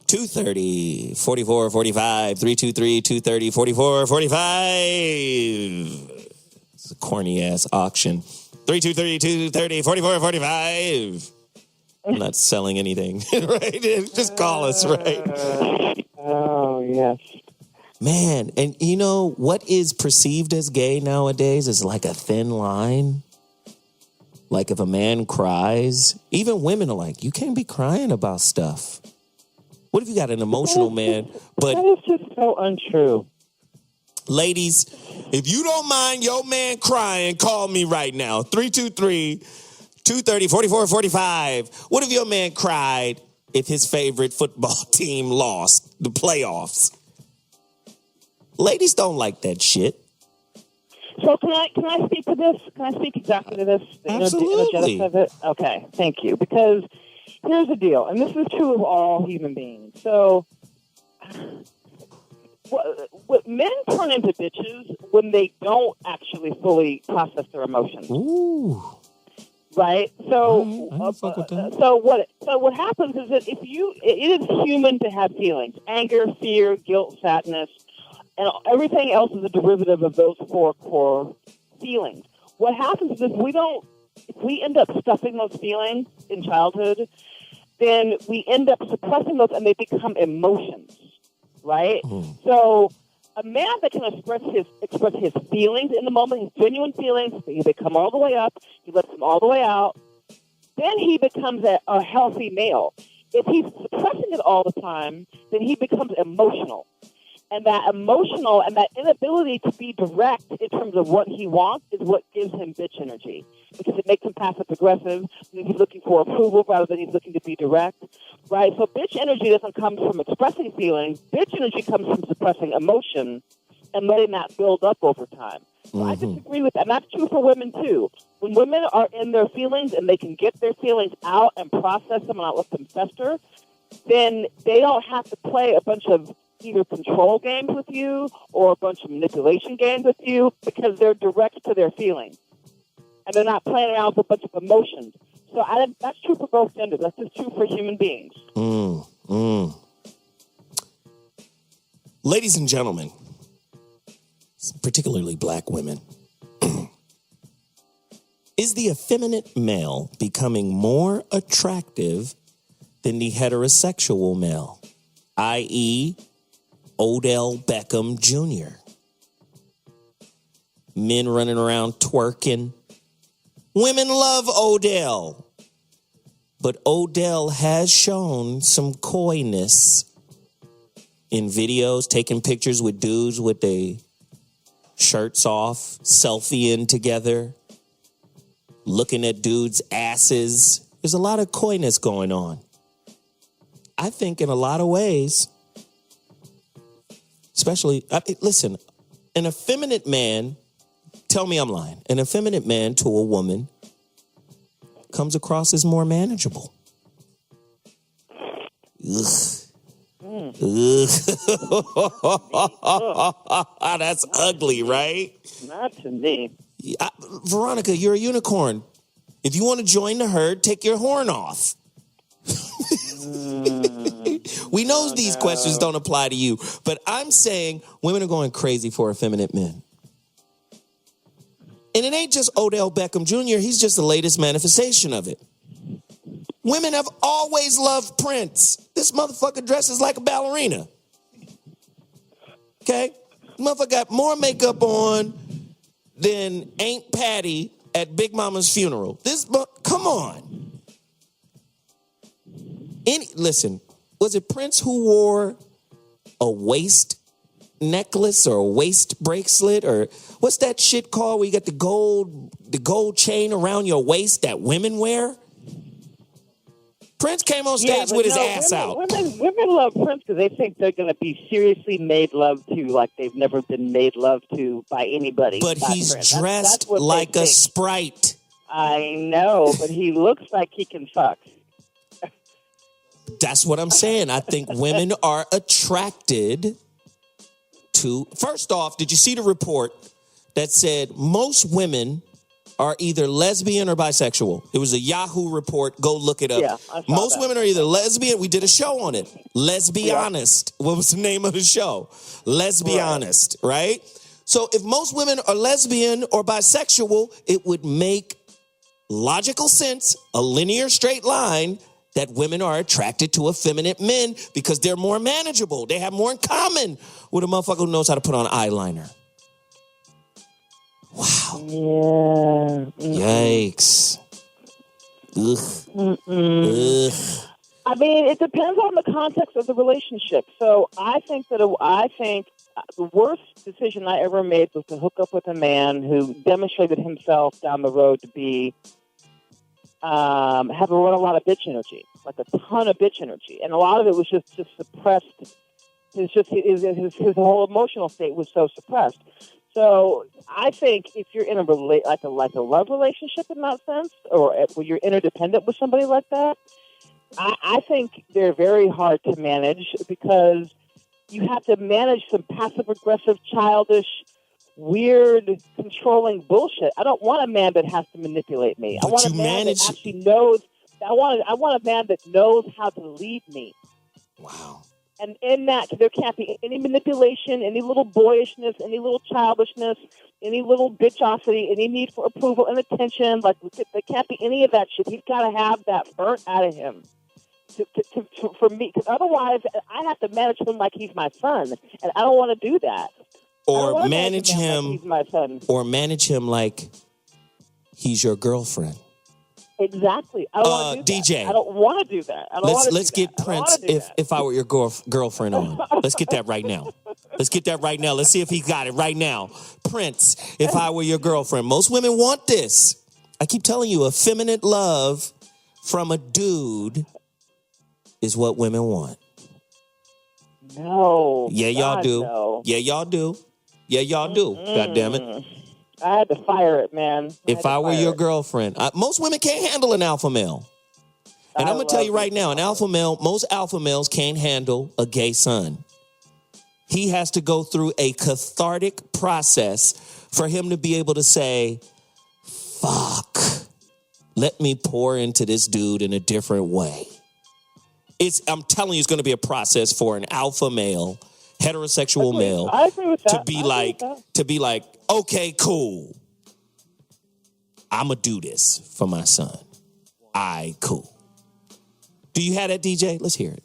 323-230-4445. It's a corny-ass auction. 323-230-4445. I'm not selling anything, right? Just call us, right? Oh, yes. Man, and what is perceived as gay nowadays is like a thin line. Like if a man cries, even women are like, you can't be crying about stuff. What if you got an emotional man? But that is just so untrue. Ladies, if you don't mind your man crying, call me right now. 323-230-4445. What if your man cried if his favorite football team lost the playoffs? Ladies don't like that shit. So can I speak to this? Can I speak exactly to this? Absolutely. Of it? Okay, thank you. Because here's the deal, and this is true of all human beings. So what men turn into bitches when they don't actually fully process their emotions. Ooh. Right? So what happens is that it is human to have feelings: anger, fear, guilt, sadness. And everything else is a derivative of those four core feelings. What happens is if we end up stuffing those feelings in childhood, then we end up suppressing those and they become emotions, right? Mm. So a man that can express his feelings in the moment, his genuine feelings, they come all the way up, he lets them all the way out, then he becomes a healthy male. If he's suppressing it all the time, then he becomes emotional. And that emotional and that inability to be direct in terms of what he wants is what gives him bitch energy. Because it makes him passive-aggressive. He's looking for approval rather than he's looking to be direct. Right? So bitch energy doesn't come from expressing feelings. Bitch energy comes from suppressing emotion and letting that build up over time. So I disagree with that. And that's true for women, too. When women are in their feelings and they can get their feelings out and process them and not let them fester, then they don't have to play a bunch of either control games with you or a bunch of manipulation games with you because they're direct to their feelings. And they're not playing around with a bunch of emotions. So that's true for both genders. That's just true for human beings. Ladies and gentlemen, particularly black women, is the effeminate male becoming more attractive than the heterosexual male, i.e., Odell Beckham Jr.? Men running around twerking. Women love Odell. But Odell has shown some coyness in videos, taking pictures with dudes with their shirts off, selfieing together, looking at dudes' asses. There's a lot of coyness going on. I think in a lot of ways, especially, listen, an effeminate man, tell me I'm lying, an effeminate man to a woman comes across as more manageable. Ugh. That's ugly, right? Not to me. Veronica, you're a unicorn. If you want to join the herd, take your horn off. We know these questions don't apply to you, but I'm saying women are going crazy for effeminate men. And it ain't just Odell Beckham Jr., he's just the latest manifestation of it. Women have always loved Prince. This motherfucker dresses like a ballerina. Okay? Motherfucker got more makeup on than Aunt Patty at Big Mama's funeral. Come on. Listen, was it Prince who wore a waist necklace or a waist bracelet? Or what's that shit called where you got the gold chain around your waist that women wear? Prince came on stage with his ass out. Women love Prince because they think they're going to be seriously made love to like they've never been made love to by anybody. But he's dressed like a Sprite. I know, but he looks like he can fuck. That's what I'm saying. I think women are attracted to... First off, did you see the report that said most women are either lesbian or bisexual? It was a Yahoo report. Go look it up. Yeah, I saw most that. women are either lesbian. We did a show on it. Let's Be Honest. What was the name of the show? Let's Be Honest, right? So if most women are lesbian or bisexual, it would make logical sense, a linear straight line, that women are attracted to effeminate men because they're more manageable. They have more in common with a motherfucker who knows how to put on eyeliner. Wow. Yeah. Yikes. Ugh. Ugh. I mean, it depends on the context of the relationship. So I think the worst decision I ever made was to hook up with a man who demonstrated himself down the road to be have a lot of bitch energy, like a ton of bitch energy, and a lot of it was just suppressed. His whole emotional state was so suppressed. So I think if you're in a love relationship in that sense, or where you're interdependent with somebody like that, I think they're very hard to manage because you have to manage some passive-aggressive, childish, weird, controlling bullshit. I don't want a man that has to manipulate me. But I want a man that actually knows. I want a man that knows how to lead me. Wow. And in that, there can't be any manipulation, any little boyishness, any little childishness, any little bitchosity, any need for approval and attention. Like, there can't be any of that shit. He's got to have that burnt out of him for me. Because otherwise, I have to manage him like he's my son. And I don't want to do that. Or manage him, like he's my son. Or manage him like he's your girlfriend. Exactly. I don't want to do DJ. that. I don't want to do that. Let's get Prince if I were your girlfriend on. Let's get that right now. Let's get that right now. Let's see if he got it right now. Prince, if I were your girlfriend. Most women want this. I keep telling you, effeminate love from a dude is what women want. No. Yeah, y'all God, do. No. Yeah, y'all do. Yeah, y'all do. God damn it. I had to fire it, man. If I were your girlfriend, most women can't handle an alpha male. And I'm going to tell you right now, most alpha males can't handle a gay son. He has to go through a cathartic process for him to be able to say, fuck, let me pour into this dude in a different way. I'm telling you, it's going to be a process for an alpha male, heterosexual male, to be like, okay, cool. I'm going to do this for my son. Cool. Do you have that, DJ? Let's hear it.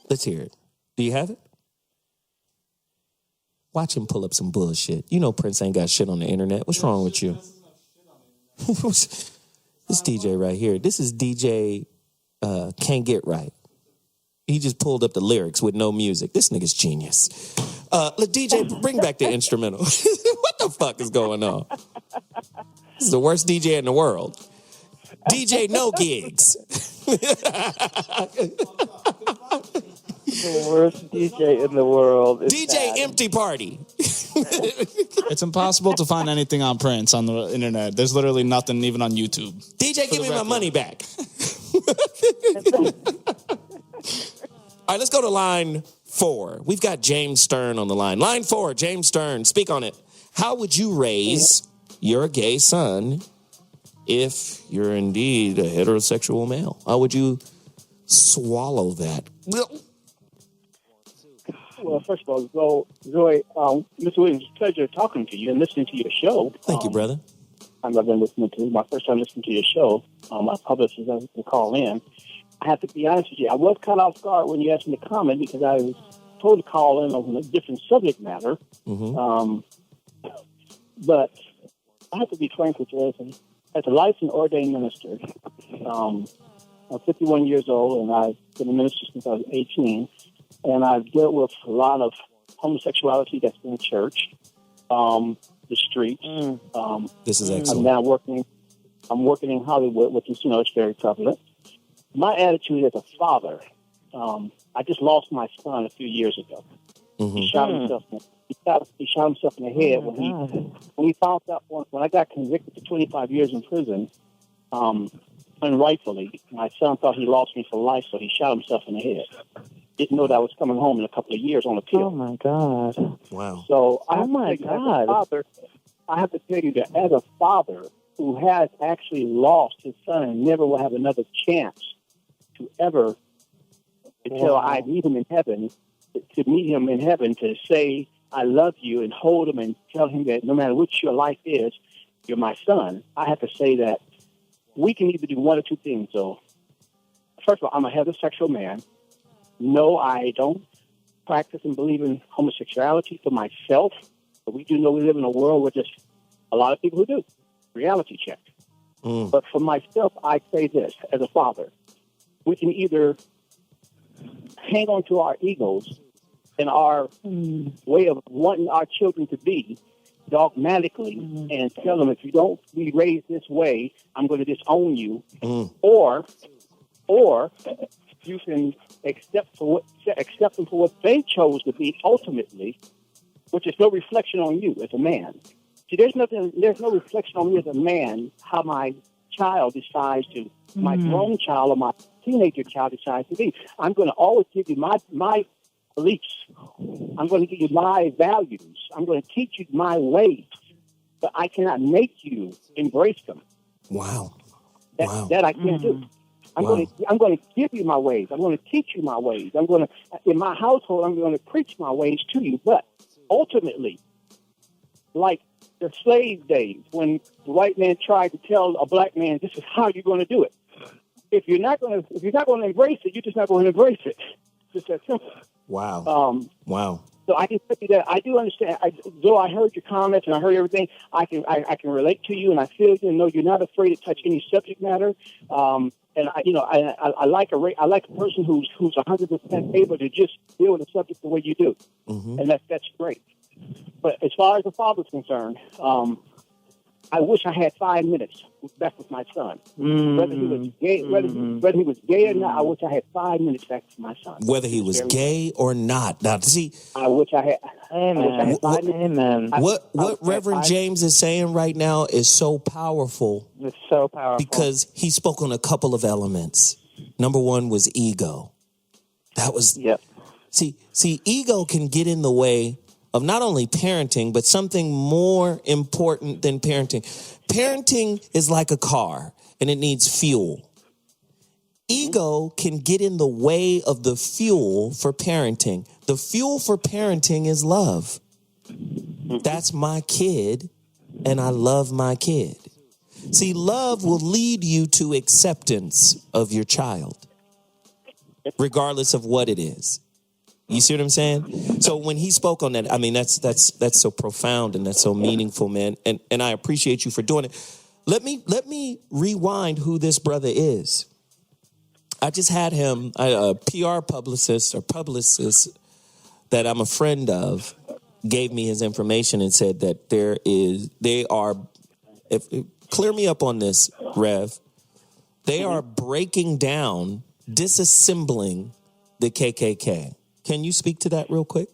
Let's hear it. Do you have it? Watch him pull up some bullshit. You know Prince ain't got shit on the internet. What's wrong with you? This DJ right here. This is DJ Can't Get Right. He just pulled up the lyrics with no music. This nigga's genius. DJ, bring back the instrumental. What the fuck is going on? This is the worst DJ in the world. DJ No Gigs. The worst DJ in the world. DJ Empty Party. It's impossible to find anything on Prince on the internet. There's literally nothing even on YouTube. DJ, give me my money back. All right, let's go to line 4. We've got James Stern on the line. Line 4, James Stern, speak on it. How would you raise your gay son if you're indeed a heterosexual male? How would you swallow that? Well, first of all, Zoe, Mr. Williams, it's a pleasure talking to you and listening to your show. Thank you, brother. I've been listening to my first time listening to your show. My publicist has to call in. I have to be honest with you. I was caught off guard when you asked me to comment because I was told to call in on a different subject matter. Mm-hmm. But I have to be frank with you. As a licensed ordained minister, I'm 51 years old, and I've been a minister since I was 18. And I've dealt with a lot of homosexuality that's in church, the streets. This is excellent. I'm working in Hollywood, which is, it's very prevalent. My attitude as a father, I just lost my son a few years ago. Mm-hmm. He shot himself. He shot himself in the head when he found out when I got convicted to 25 years in prison, unrightfully. My son thought he lost me for life, so he shot himself in the head. Didn't know that I was coming home in a couple of years on appeal. Oh my God! Wow. So I have to tell you that as a father who has actually lost his son and never will have another chance to ever until I meet him in heaven, to say I love you and hold him and tell him that no matter what your life is, you're my son. I have to say that we can either do one or two things. So, first of all, I'm a heterosexual man. No, I don't practice and believe in homosexuality for myself, but we do know we live in a world where just a lot of people who do. Reality check. But for myself, I say this, as a father, we can either hang on to our egos and our way of wanting our children to be dogmatically and tell them, if you don't be raised this way, I'm going to disown you. Or you can accept them for what they chose to be ultimately, which is no reflection on you as a man. See, there's no reflection on me as a man how my child decides to, my grown child or my teenager child decides to be. I'm going to always give you my beliefs. I'm going to give you my values. I'm going to teach you my ways, but I cannot make you embrace them. Wow. That I can't do. I'm going to give you my ways. I'm going to teach you my ways. In my household, I'm going to preach my ways to you. But ultimately, like the slave days, when the white man tried to tell a black man, this is how you're going to do it. If you're not going to embrace it, you're just not going to embrace it. Just that simple. Wow. Wow. So I can tell you that I do understand. Though I heard your comments and I heard everything, I can relate to you, and I feel you know you're not afraid to touch any subject matter. And I like a person who's 100% able to just deal with the subject the way you do, and that's great. But as far as the father's concerned, I wish I had 5 minutes back with my son. Whether he was gay, whether he was gay or not, I wish I had 5 minutes back with my son. Whether he was gay or not. Now, see, I wish I had. Amen. Amen. What Reverend James is saying right now is so powerful. It's so powerful because he spoke on a couple of elements. Number one was ego. That was See, ego can get in the way of not only parenting, but something more important than parenting. Parenting is like a car, and it needs fuel. Ego can get in the way of the fuel for parenting. The fuel for parenting is love. That's my kid, and I love my kid. See, love will lead you to acceptance of your child, regardless of what it is. You see what I'm saying? So when he spoke on that, I mean, that's so profound and that's so meaningful, man. And I appreciate you for doing it. Let me rewind who this brother is. I just had him, a PR publicist that I'm a friend of, gave me his information and said that clear me up on this, Rev. They are breaking down, disassembling the KKK. Can you speak to that real quick?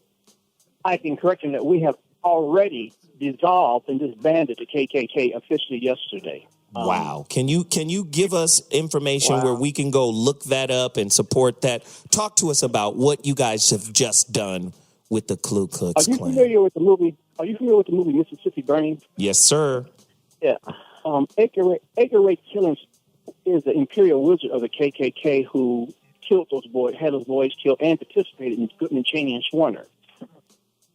I can correct him that we have already dissolved and disbanded the KKK officially yesterday. Wow. Can you give us information where we can go look that up and support that? Talk to us about what you guys have just done with the Ku Klux Klan. Are you familiar with the movie Mississippi Burning? Yes, sir. Yeah. Edgar Ray Killings is the imperial wizard of the KKK who killed had those boys killed and participated in Goodman, Cheney, and Schwerner.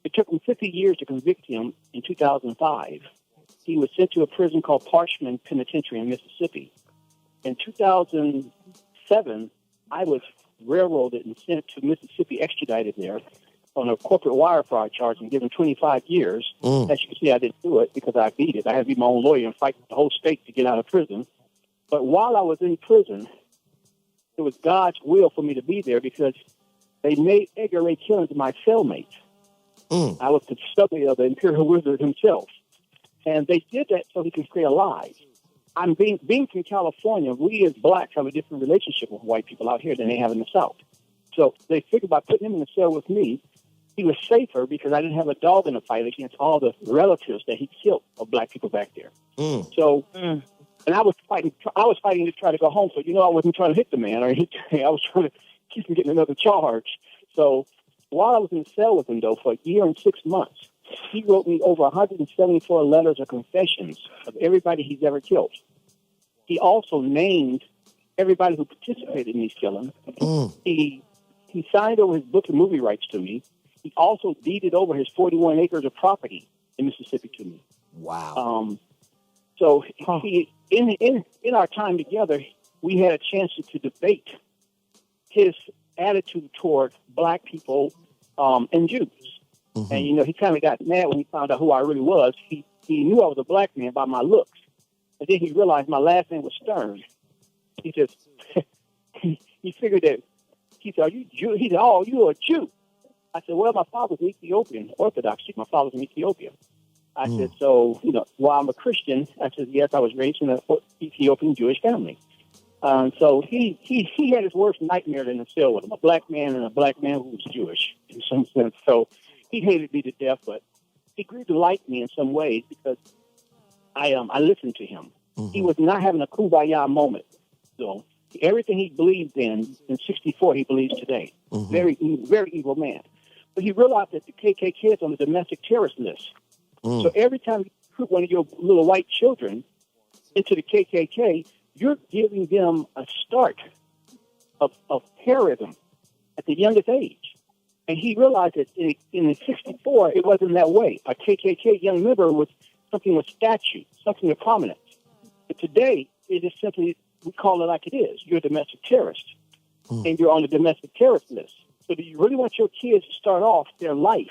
It took him 50 years to convict him in 2005. He was sent to a prison called Parchman Penitentiary in Mississippi. In 2007, I was railroaded and sent to Mississippi, extradited there on a corporate wire fraud charge and given 25 years. As you can see, I didn't do it because I beat it. I had to be my own lawyer and fight the whole state to get out of prison. But while I was in prison, it was God's will for me to be there because they made Edgar Ray Killings my cellmate. I was the subject of the imperial wizard himself. And they did that so he could stay alive. Being from California, we as blacks have a different relationship with white people out here than they have in the South. So they figured by putting him in the cell with me, he was safer because I didn't have a dog in the fight against all the relatives that he killed of black people back there. So, and I was fighting to try to go home. So, I wasn't trying to hit the man or anything. I was trying to keep him getting another charge. So while I was in the cell with him, though, for a year and 6 months, he wrote me over 174 letters of confessions of everybody he's ever killed. He also named everybody who participated in these killings. He signed over his book and movie rights to me. He also deeded over his 41 acres of property in Mississippi to me. Wow. So in our time together, we had a chance to debate his attitude toward black people and Jews. And, he kind of got mad when he found out who I really was. He knew I was a black man by my looks. And then he realized my last name was Stern. He just, he figured that, he said, "Are you Jew?" He said, "Oh, you're a Jew." I said, "Well, my father's an Ethiopian, Orthodox. My father's in Ethiopia." I said, "So, while I'm a Christian," I said, "Yes, I was raised in an Ethiopian Jewish family." So he had his worst nightmare in the cell with him, a black man and a black man who was Jewish in some sense. So he hated me to death, but he grew to like me in some ways because I listened to him. He was not having a kumbaya moment. So everything he believed in '64, he believes today. Very evil man. But he realized that the KKK is on the domestic terrorist list. So every time you put one of your little white children into the KKK, you're giving them a start of terrorism at the youngest age. And he realized that in '64, it wasn't that way. A KKK young member was something with statute, something with prominence. But today, it is simply, we call it like it is. You're a domestic terrorist, and you're on the domestic terrorist list. So do you really want your kids to start off their life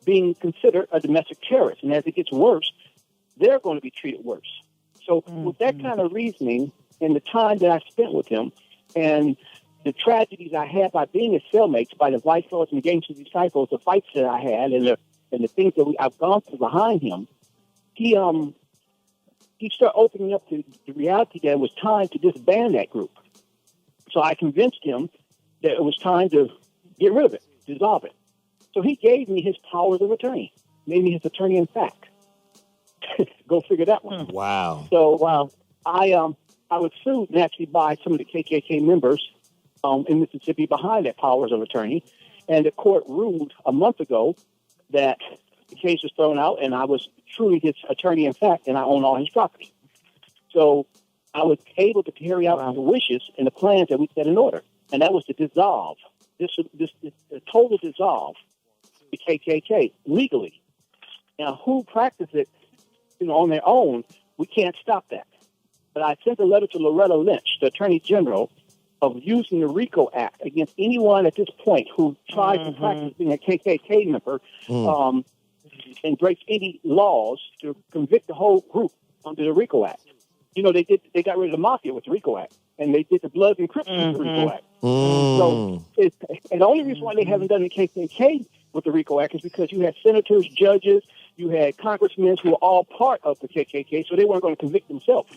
being considered a domestic terrorist? And as it gets worse, they're going to be treated worse. So with that kind of reasoning and the time that I spent with him and the tragedies I had by being his cellmates, by the Vice Lords and the Gangster Disciples, the fights that I had and the things that I've gone through behind him, he he started opening up to the reality that it was time to disband that group. So I convinced him that it was time to get rid of it, dissolve it. So he gave me his powers of attorney, made me his attorney in fact. Go figure that one. Wow. So I was sued naturally by some of the KKK members in Mississippi behind that powers of attorney, and the court ruled a month ago that the case was thrown out, and I was truly his attorney in fact, and I own all his property. So I was able to carry out the wishes and the plans that we set in order, and that was to dissolve this total dissolve the KKK legally. Now, who practices it, on their own? We can't stop that. But I sent a letter to Loretta Lynch, the Attorney General, of using the RICO Act against anyone at this point who tries to practice being a KKK member and breaks any laws to convict the whole group under the RICO Act. They got rid of the mafia with the RICO Act, and they did the Bloods and Crips with the RICO Act. So, and the only reason why they haven't done the KKK with the RICO Act is because you had senators, judges, you had congressmen who were all part of the KKK, so they weren't going to convict themselves.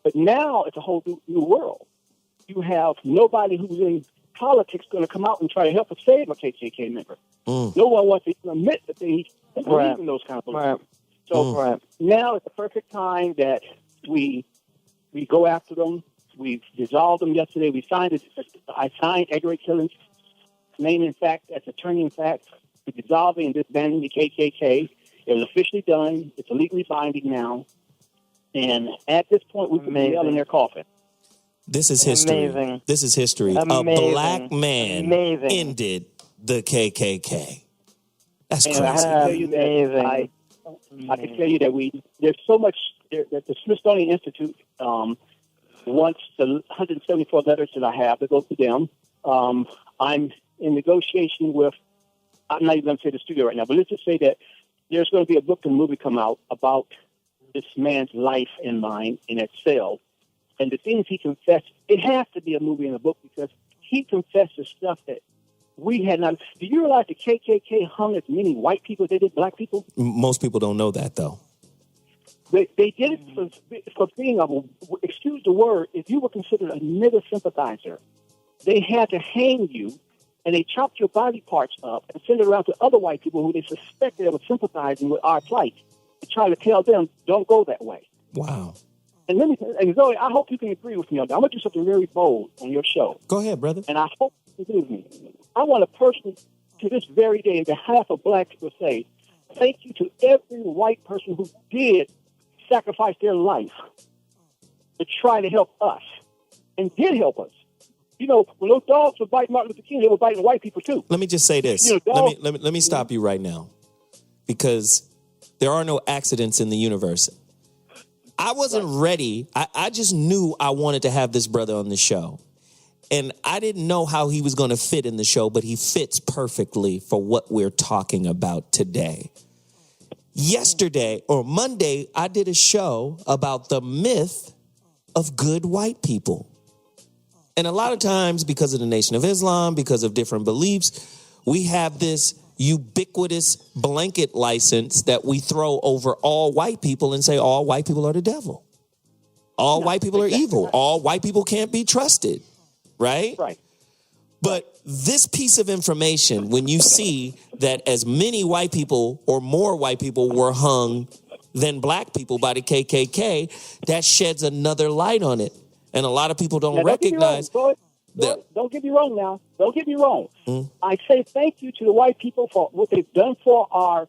But now it's a whole new world. You have nobody who's in politics going to come out and try to help us save a KKK member. No one wants to admit that they believe in those kind of beliefs. So now it's the perfect time that we go after them. We dissolved them yesterday. I signed Edgar Killen's name in fact as attorney in fact for dissolving and disbanding the KKK. It was officially done. It's legally binding now. And at this point, we can nail in their coffin. This is history. Amazing. This is history. Amazing. A black man ended the KKK. That's crazy. I can tell you that I can tell you that there's so much that the Smithsonian Institute wants the 174 letters that I have to go to them. I'm in negotiation with. I'm not even going to say the studio right now, but let's just say that there's going to be a book and movie come out about this man's life and mine in that cell. And the things he confessed, it has to be a movie and a book because he confessed the stuff that we had not. Do you realize the KKK hung as many white people as they did black people? Most people don't know that, though. They did it for being excuse the word, if you were considered a nigger sympathizer, they had to hang you, and they chopped your body parts up and send it around to other white people who they suspected were sympathizing with our plight to try to tell them, don't go that way. Wow. And Zoe, I hope you can agree with me on that. I'm going to do something very bold on your show. Go ahead, brother. And I hope you agree with me. I want to personally, to this very day, on behalf of black people, say thank you to every white person who did sacrifice their life to try to help us and did help us. When those dogs were biting Martin Luther King, they were biting white people too. Let me just say this. Let me stop you right now, because there are no accidents in the universe. I wasn't ready. I just knew I wanted to have this brother on the show. And I didn't know how he was going to fit in the show, but he fits perfectly for what we're talking about today. Yesterday or Monday, I did a show about the myth of good white people. And a lot of times, because of the Nation of Islam, because of different beliefs, we have this ubiquitous blanket license that we throw over all white people and say all white people are the devil. All white people are evil. All white people can't be trusted. Right? Right. But this piece of information, when you see that as many white people or more white people were hung than black people by the KKK, that sheds another light on it. And a lot of people don't recognize. Don't get me wrong now. Don't get me wrong. I say thank you to the white people for what they've done for our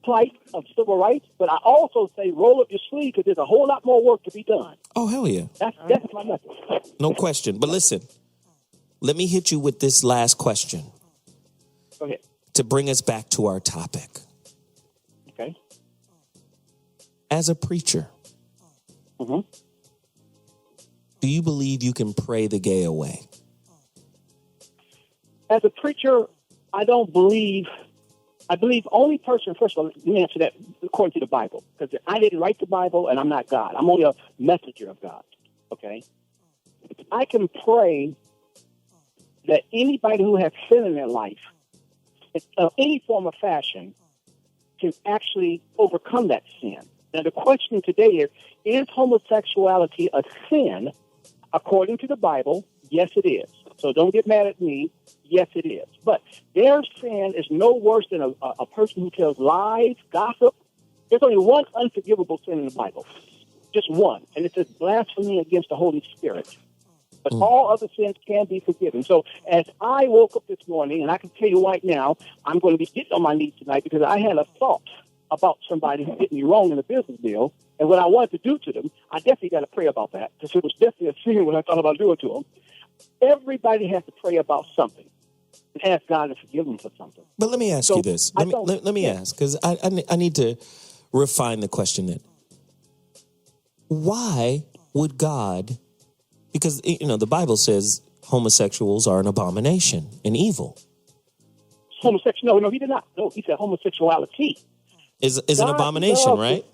plight of civil rights, but I also say roll up your sleeve because there's a whole lot more work to be done. Oh, hell yeah. That's my message. No question. But listen, let me hit you with this last question. Go ahead. To bring us back to our topic. Okay. As a preacher, do you believe you can pray the gay away? As a preacher, I don't believe. I believe only person, first of all, let me answer that according to the Bible, because I didn't write the Bible and I'm not God. I'm only a messenger of God, okay? I can pray that anybody who has sin in their life, in any form or fashion, can actually overcome that sin Now, the question today is homosexuality a sin? According to the Bible, yes, it is. So don't get mad at me. Yes, it is. But their sin is no worse than a person who tells lies, gossip. There's only one unforgivable sin in the Bible. Just one. And it says blasphemy against the Holy Spirit. But all other sins can be forgiven. So as I woke up this morning, and I can tell you right now, I'm going to be getting on my knees tonight because I had a thought about somebody who did me wrong in a business deal. And what I wanted to do to them, I definitely got to pray about that because it was definitely a sin when I thought about doing to them. Everybody has to pray about something and ask God to forgive them for something. But let me ask you this. Let me ask, because I need to refine the question then. Why would God... Because, the Bible says homosexuals are an abomination, an evil. Homosexual? No, he did not. No, he said homosexuality is an abomination, right?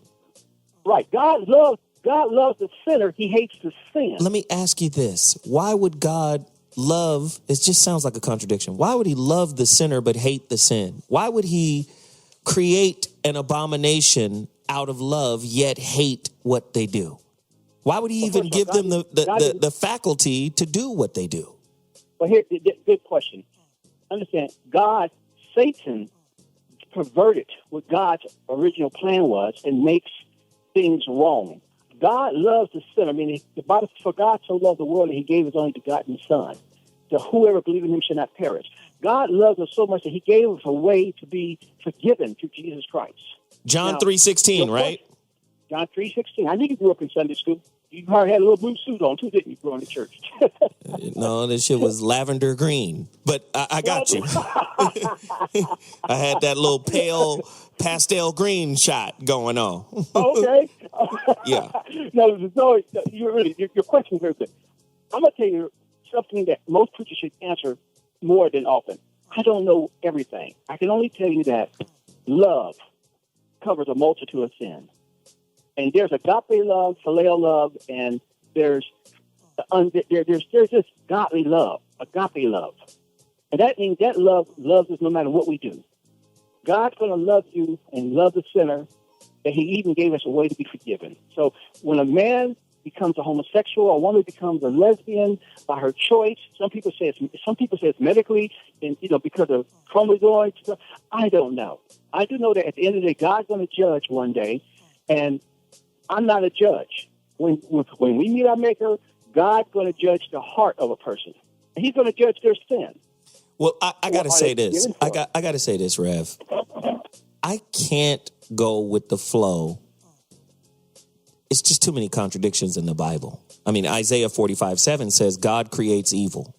Right. God loves the sinner. He hates the sin. Let me ask you this. Why would God love... It just sounds like a contradiction. Why would he love the sinner but hate the sin? Why would he create an abomination out of love yet hate what they do? Why would he even give them the faculty to do what they do? Well, here, good question. Understand, Satan perverted what God's original plan was and makes things wrong. God loves the sinner. I mean, the Bible says, for God so loved the world that he gave his only begotten Son, that whoever believes in him shall not perish. God loves us so much that he gave us a way to be forgiven through Jesus Christ. John 3:16, right? John 3:16. I think you grew up in Sunday school. You probably had a little blue suit on, too, didn't you, growing to church? No, this shit was lavender green. But I got you. I had that little pale pastel green shot going on. Okay. Yeah. No, your question is very good. I'm going to tell you something that most preachers should answer more than often. I don't know everything. I can only tell you that love covers a multitude of sins. And there's agape love, phileo love, and there's just godly love, agape love. And that means that love loves us no matter what we do. God's going to love you and love the sinner, and he even gave us a way to be forgiven. So when a man becomes a homosexual, a woman becomes a lesbian by her choice, some people say it's medically, and because of chromosomes. I don't know. I do know that at the end of the day, God's going to judge one day, and I'm not a judge. When we meet our Maker, God's going to judge the heart of a person. And he's going to judge their sin. Well, I got to say this. I got to say this, Rev. I can't go with the flow. It's just too many contradictions in the Bible. I mean, Isaiah 45:7 says God creates evil.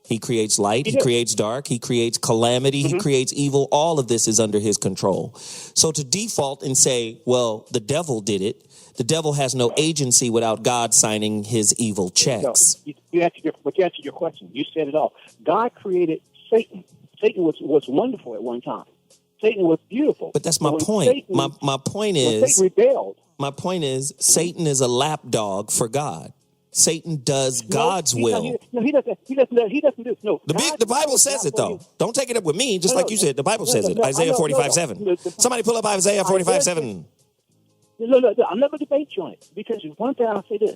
He creates light. He creates dark. He creates calamity. He creates evil. All of this is under his control. So to default and say, well, the devil did it. The devil has no agency without God signing his evil checks. No, you answered your question. You said it all. God created Satan. Satan was wonderful at one time. Satan was beautiful. But that's my point. My point is, Satan rebelled. My point is, Satan is a lapdog for God. Satan does God's will. He doesn't do it. No. The Bible says it, though. Don't take it up with me, just like you said. The Bible says it. Isaiah 45:7. Somebody pull up Isaiah 45:7. No. I'm not going to debate you on it. Because one thing I'll say this.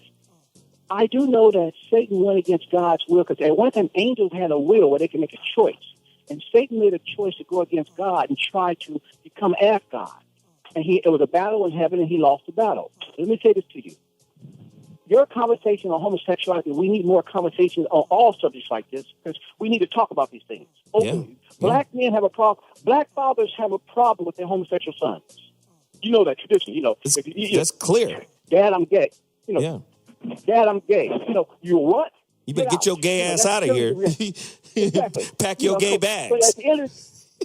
I do know that Satan went against God's will. Because at one time, angels had a will where they can make a choice. And Satan made a choice to go against God and try to become as God. And it was a battle in heaven, and he lost the battle. Let me say this to you. Your conversation on homosexuality, we need more conversations on all subjects like this because we need to talk about these things openly. Yeah. Black men have a problem. Black fathers have a problem with their homosexual sons. You know that tradition. That's clear. Dad, I'm gay. Dad, I'm gay. You what? You better get your gay ass out of here. Exactly. Pack your gay bags.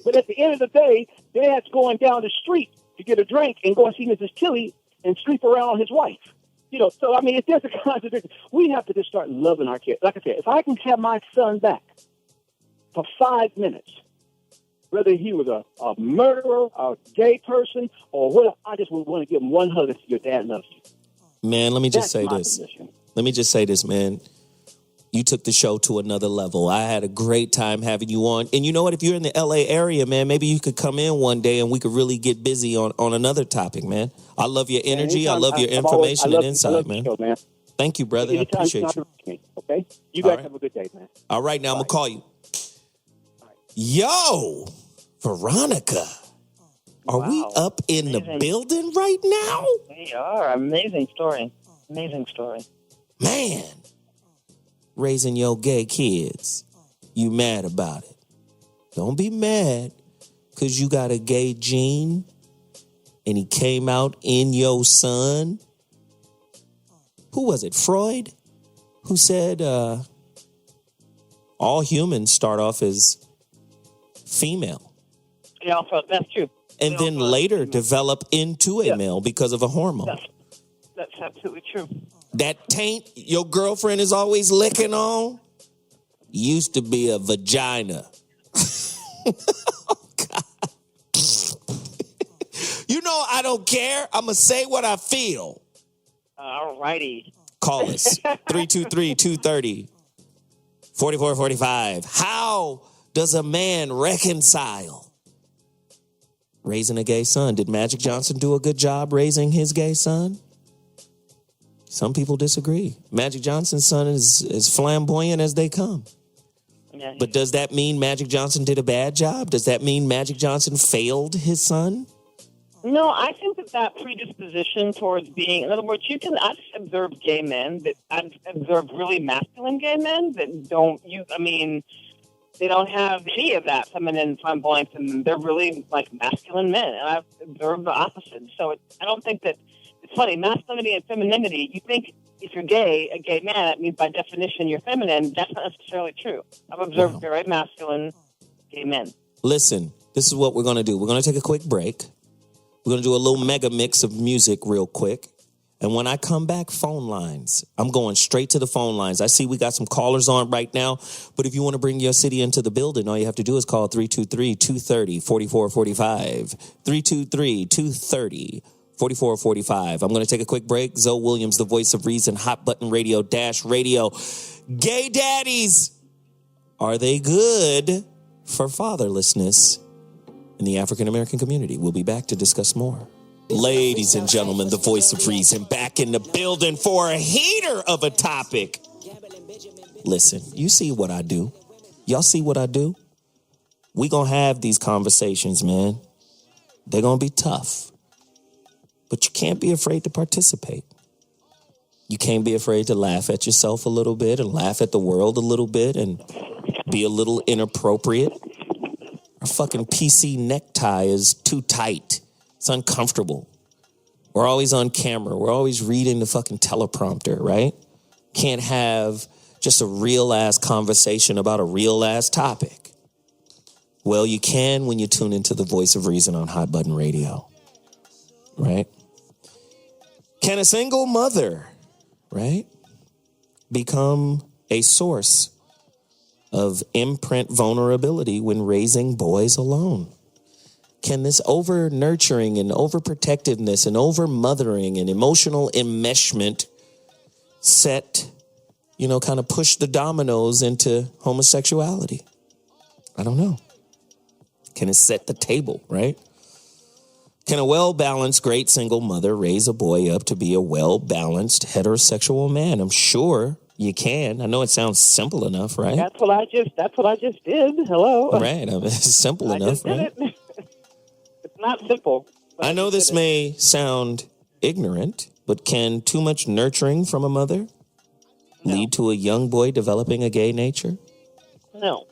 But at the end of the day, Dad's going down the street to get a drink and go and see Mrs. Tilly and sleep around his wife. So, I mean, it's just a contradiction. We have to just start loving our kids. Like I said, if I can have my son back for 5 minutes, whether he was a murderer, a gay person, or whatever, I just would want to give him one hug and say, your dad loves you. Man, let me just say this. Position. Let me just say this, man. You took the show to another level. I had a great time having you on. And you know what? If you're in the LA area, man, maybe you could come in one day and we could really get busy on another topic, man. I love your energy. I love your information and insight, man. Show, man. Thank you, brother. I appreciate you. Me, okay? You guys have a good day, man. All right, now I'm going to call you. Yo, Veronica. Are we up in the building right now? We are. Amazing story. Amazing story. Man. Raising your gay kids. You mad about it. Don't be mad because you got a gay gene and he came out in your son. Who was it? Freud? Who said all humans start off as female. Yeah, that's true. And then later develop into a male because of a hormone. That's absolutely true. That taint your girlfriend is always licking on used to be a vagina. Oh, God. You know I don't care. I'm going to say what I feel. All righty. Call us. 323-230-4445. How does a man reconcile raising a gay son? Did Magic Johnson do a good job raising his gay son? Some people disagree. Magic Johnson's son is as flamboyant as they come. Yeah, but does that mean Magic Johnson did a bad job? Does that mean Magic Johnson failed his son? No, I think that predisposition towards being, in other words, I've observed gay men, I've observed really masculine gay men that they don't have any of that feminine flamboyance, and they're really like masculine men. And I've observed the opposite. So I don't think that. It's funny, masculinity and femininity, you think if you're gay, a gay man, that means by definition you're feminine. That's not necessarily true. I've observed very masculine gay men. Listen, this is what we're going to do. We're going to take a quick break. We're going to do a little mega mix of music real quick. And when I come back, phone lines. I'm going straight to the phone lines. I see we got some callers on right now. But if you want to bring your city into the building, all you have to do is call 323-230-4445. 323-230-4445. 4445. I'm going to take a quick break. ZoWilliams, the voice of reason, Hot Button Radio -radio. Gay daddies, are they good for fatherlessness in the African American community? We'll be back to discuss more. Ladies and gentlemen, the voice of reason back in the building for a heater of a topic. Listen, you see what I do. Y'all see what I do? We going to have these conversations, man. They're going to be tough. But you can't be afraid to participate. You can't be afraid to laugh at yourself a little bit and laugh at the world a little bit and be a little inappropriate. Our fucking PC necktie is too tight. It's uncomfortable. We're always on camera. We're always reading the fucking teleprompter, right? Can't have just a real-ass conversation about a real-ass topic. Well, you can when you tune into the voice of reason on Hot Button Radio, right? Can a single mother, right, become a source of imprint vulnerability when raising boys alone? Can this over-nurturing and over-protectiveness and over-mothering and emotional enmeshment set, kind of push the dominoes into homosexuality? I don't know. Can it set the table, right? Can a well-balanced, great single mother raise a boy up to be a well-balanced heterosexual man? I'm sure you can. I know it sounds simple enough, right? That's what I just did. Hello. Right. It's simple enough, right? It's not simple. I know this may sound ignorant, but can too much nurturing from a mother lead to a young boy developing a gay nature? No.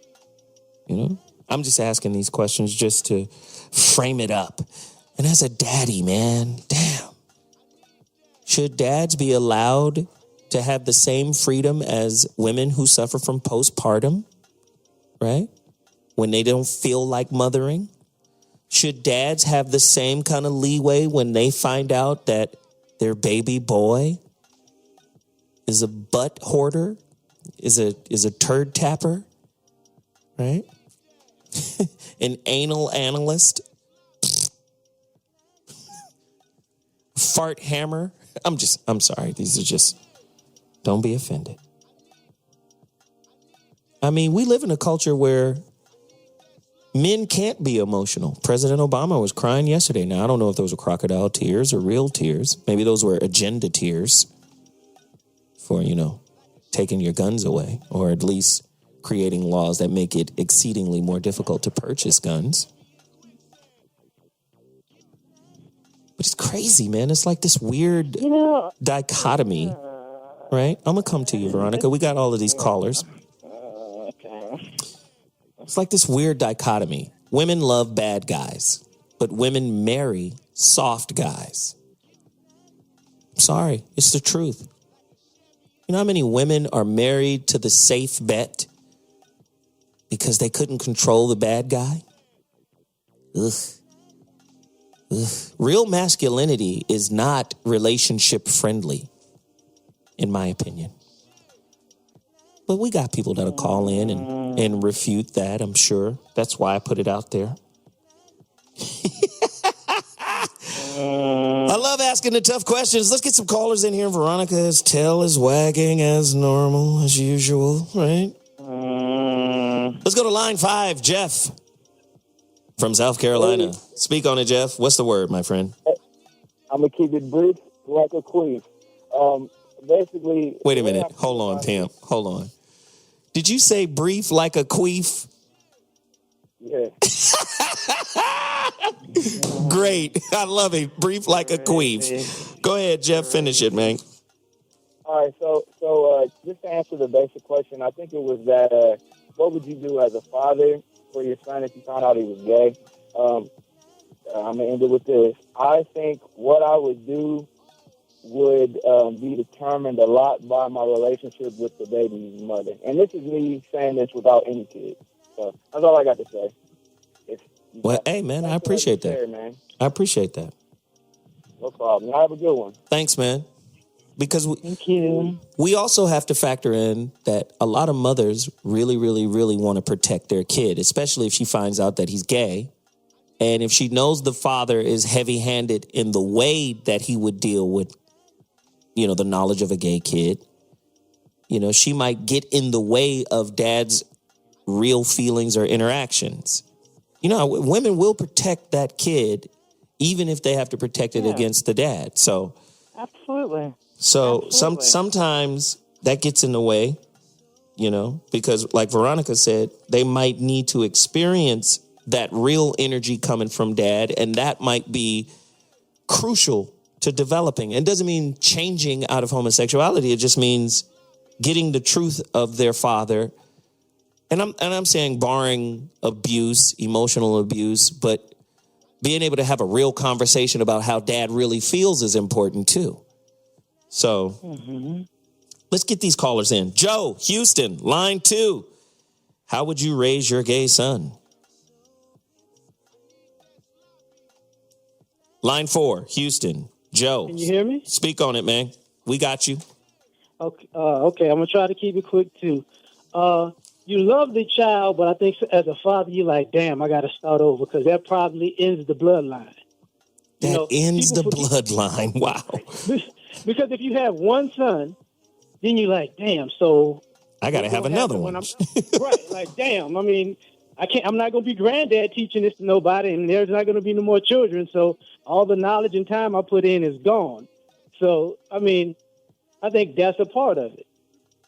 I'm just asking these questions just to frame it up. And as a daddy, man, damn. Should dads be allowed to have the same freedom as women who suffer from postpartum, right? When they don't feel like mothering? Should dads have the same kind of leeway when they find out that their baby boy is a butt hoarder, is a turd tapper, right? An anal analyst? Fart hammer. I'm sorry. These are just, don't be offended. I mean, we live in a culture where men can't be emotional. President Obama was crying yesterday. Now, I don't know if those were crocodile tears or real tears. Maybe those were agenda tears for, taking your guns away, or at least creating laws that make it exceedingly more difficult to purchase guns. But it's crazy, man. It's like this weird dichotomy, right? I'm going to come to you, Veronica. We got all of these callers. It's like this weird dichotomy. Women love bad guys, but women marry soft guys. I'm sorry. It's the truth. You know how many women are married to the safe bet because they couldn't control the bad guy? Ugh. Real masculinity is not relationship friendly, in my opinion. But we got people that'll call in and refute that, I'm sure. That's why I put it out there. I love asking the tough questions. Let's get some callers in here. Veronica's tail is wagging as normal, as usual, right? Let's go to line 5, Jeff from South Carolina. Speak on it, Jeff. What's the word, my friend? I'm going to keep it brief like a queen. Basically... Wait a minute. Hold on, Pimp. Hold on. Did you say brief like a queef? Yeah. Great. I love it. Brief like a queef. Go ahead, Jeff. Finish it, man. All right. So just to answer the basic question, I think it was that what would you do as a father for your son if you found out he was gay? I'm going to end it with this. I think what I would do would be determined a lot by my relationship with the baby's mother. And this is me saying this without any kids. So that's all I got to say. Well, hey, man, I appreciate that. Man. I appreciate that. No problem. Have a good one. Thanks, man. Because Thank you. We also have to factor in that a lot of mothers really, really, really want to protect their kid, especially if she finds out that he's gay. And if she knows the father is heavy-handed in the way that he would deal with, the knowledge of a gay kid, she might get in the way of dad's real feelings or interactions. Women will protect that kid even if they have to protect it against the dad. So, absolutely. So sometimes that gets in the way, because like Veronica said, they might need to experience that real energy coming from dad, and that might be crucial to developing. It doesn't mean changing out of homosexuality. It just means getting the truth of their father. And I'm saying barring abuse, emotional abuse, but being able to have a real conversation about how dad really feels is important too. So let's get these callers in. Joe, Houston, line 2. How would you raise your gay son? Line 4, Houston, Joe. Can you hear me? Speak on it, man. We got you. Okay, I'm going to try to keep it quick too. You love the child, but I think as a father, you're like, damn, I got to start over because that probably ends the bloodline. That ends the bloodline. Wow. Because if you have one son, then you're like, damn, so I got to have another one. Right. Like, damn, I mean, I'm not going to be granddad teaching this to nobody, and there's not going to be no more children. So all the knowledge and time I put in is gone. So, I mean, I think that's a part of it.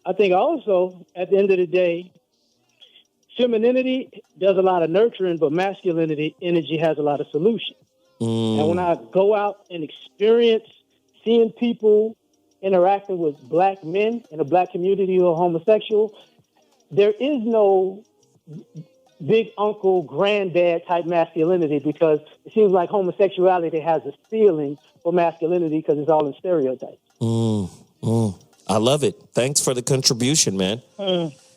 I think also, at the end of the day, femininity does a lot of nurturing, but masculinity energy has a lot of solution. And when I go out and experience seeing people interacting with black men in a black community who are homosexual, there is no big uncle, granddad type masculinity because it seems like homosexuality has a ceiling for masculinity because it's all in stereotypes. I love it. Thanks for the contribution, man.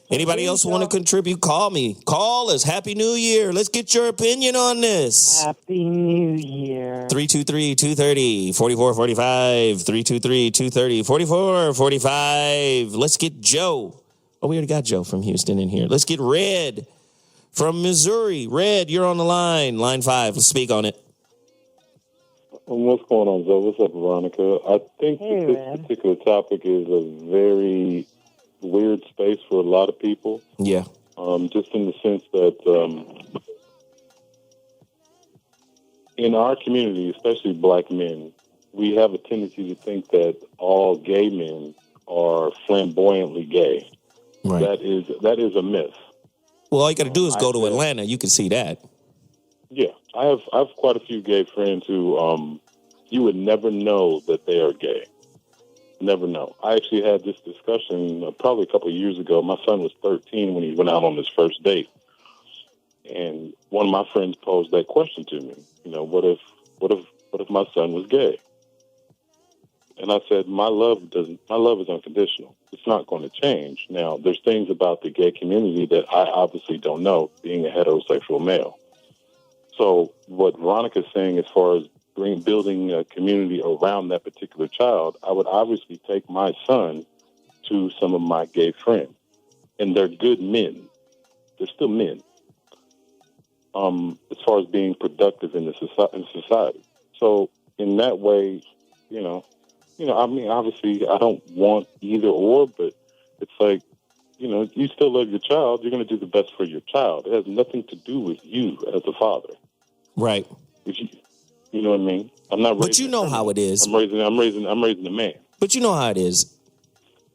Anybody else want to contribute? Call me. Call us. Happy New Year. Let's get your opinion on this. Happy New Year. 323-230-4445. 323-230-4445. Let's get Joe. Oh, we already got Joe from Houston in here. Let's get Red from Missouri. Red, you're on the line. Line 5. Let's speak on it. What's going on, Zoe? What's up, Veronica? I think this particular topic is a very weird space for a lot of people. Yeah. Just in the sense that in our community, especially black men, we have a tendency to think that all gay men are flamboyantly gay. Right. That is a myth. Well, all you got to do is go to Atlanta. You can see that. Yeah, I have quite a few gay friends who you would never know that they are gay. Never know. I actually had this discussion probably a couple of years ago. My son was 13 when he went out on his first date, and one of my friends posed that question to me. You know, what if my son was gay? And I said, my love is unconditional. It's not going to change. Now, there's things about the gay community that I obviously don't know, being a heterosexual male. So what Veronica's saying as far as building a community around that particular child, I would obviously take my son to some of my gay friends. And they're good men. They're still men. As far as being productive in society. So in that way, I mean, obviously I don't want either or, but it's like, you still love your child. You're going to do the best for your child. It has nothing to do with you as a father. Right. You know what I mean? I'm not. But you know how it is. I'm raising a man. But you know how it is.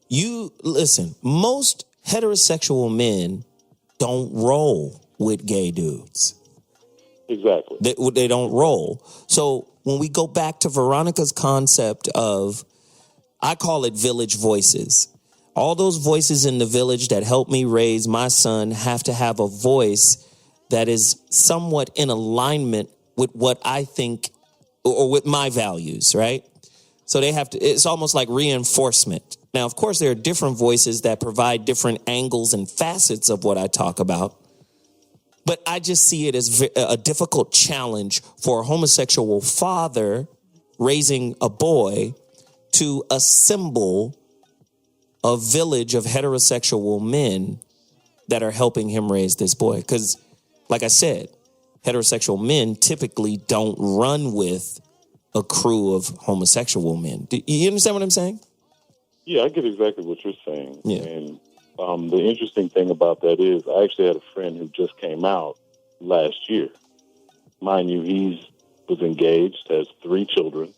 You listen. Most heterosexual men don't roll with gay dudes. Exactly. They don't roll. So when we go back to Veronica's concept of, I call it village voices. All those voices in the village that help me raise my son have to have a voice that is somewhat in alignment with what I think or with my values, right? So they have to, it's almost like reinforcement. Now, of course, there are different voices that provide different angles and facets of what I talk about. But I just see it as a difficult challenge for a homosexual father raising a boy to assemble a village of heterosexual men that are helping him raise this boy. Because, like I said, heterosexual men typically don't run with a crew of homosexual men. Do you understand what I'm saying? Yeah, I get exactly what you're saying. Yeah. And the interesting thing about that is I actually had a friend who just came out last year. Mind you, he was engaged, has 3 children,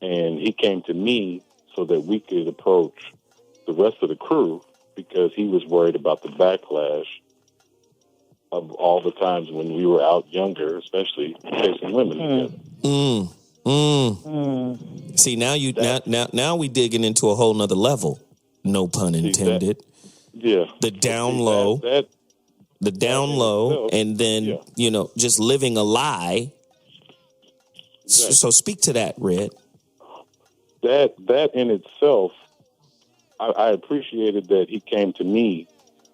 and he came to me so that we could approach the rest of the crew because he was worried about the backlash of all the times when we were out younger, especially chasing women together. See, now we digging into a whole nother level. No pun intended. The down low. The down low, and then, just living a lie. Exactly. So speak to that, Red. That in itself, I appreciated that he came to me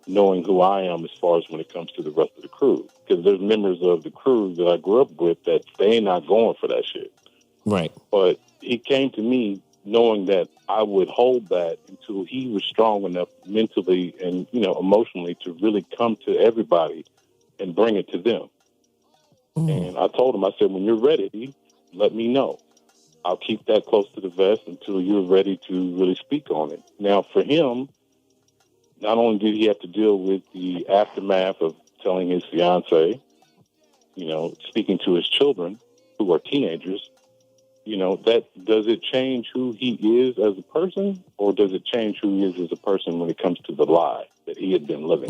knowing who I am as far as when it comes to the rest of the crew. Because there's members of the crew that I grew up with that they ain't not going for that shit. Right. But he came to me knowing that I would hold that until he was strong enough mentally and, emotionally to really come to everybody and bring it to them. And I told him, I said, when you're ready, let me know. I'll keep that close to the vest until you're ready to really speak on it. Now, for him, not only did he have to deal with the aftermath of telling his fiance, speaking to his children who are teenagers, that does it change who he is as a person, or does it change who he is as a person when it comes to the lie that he had been living?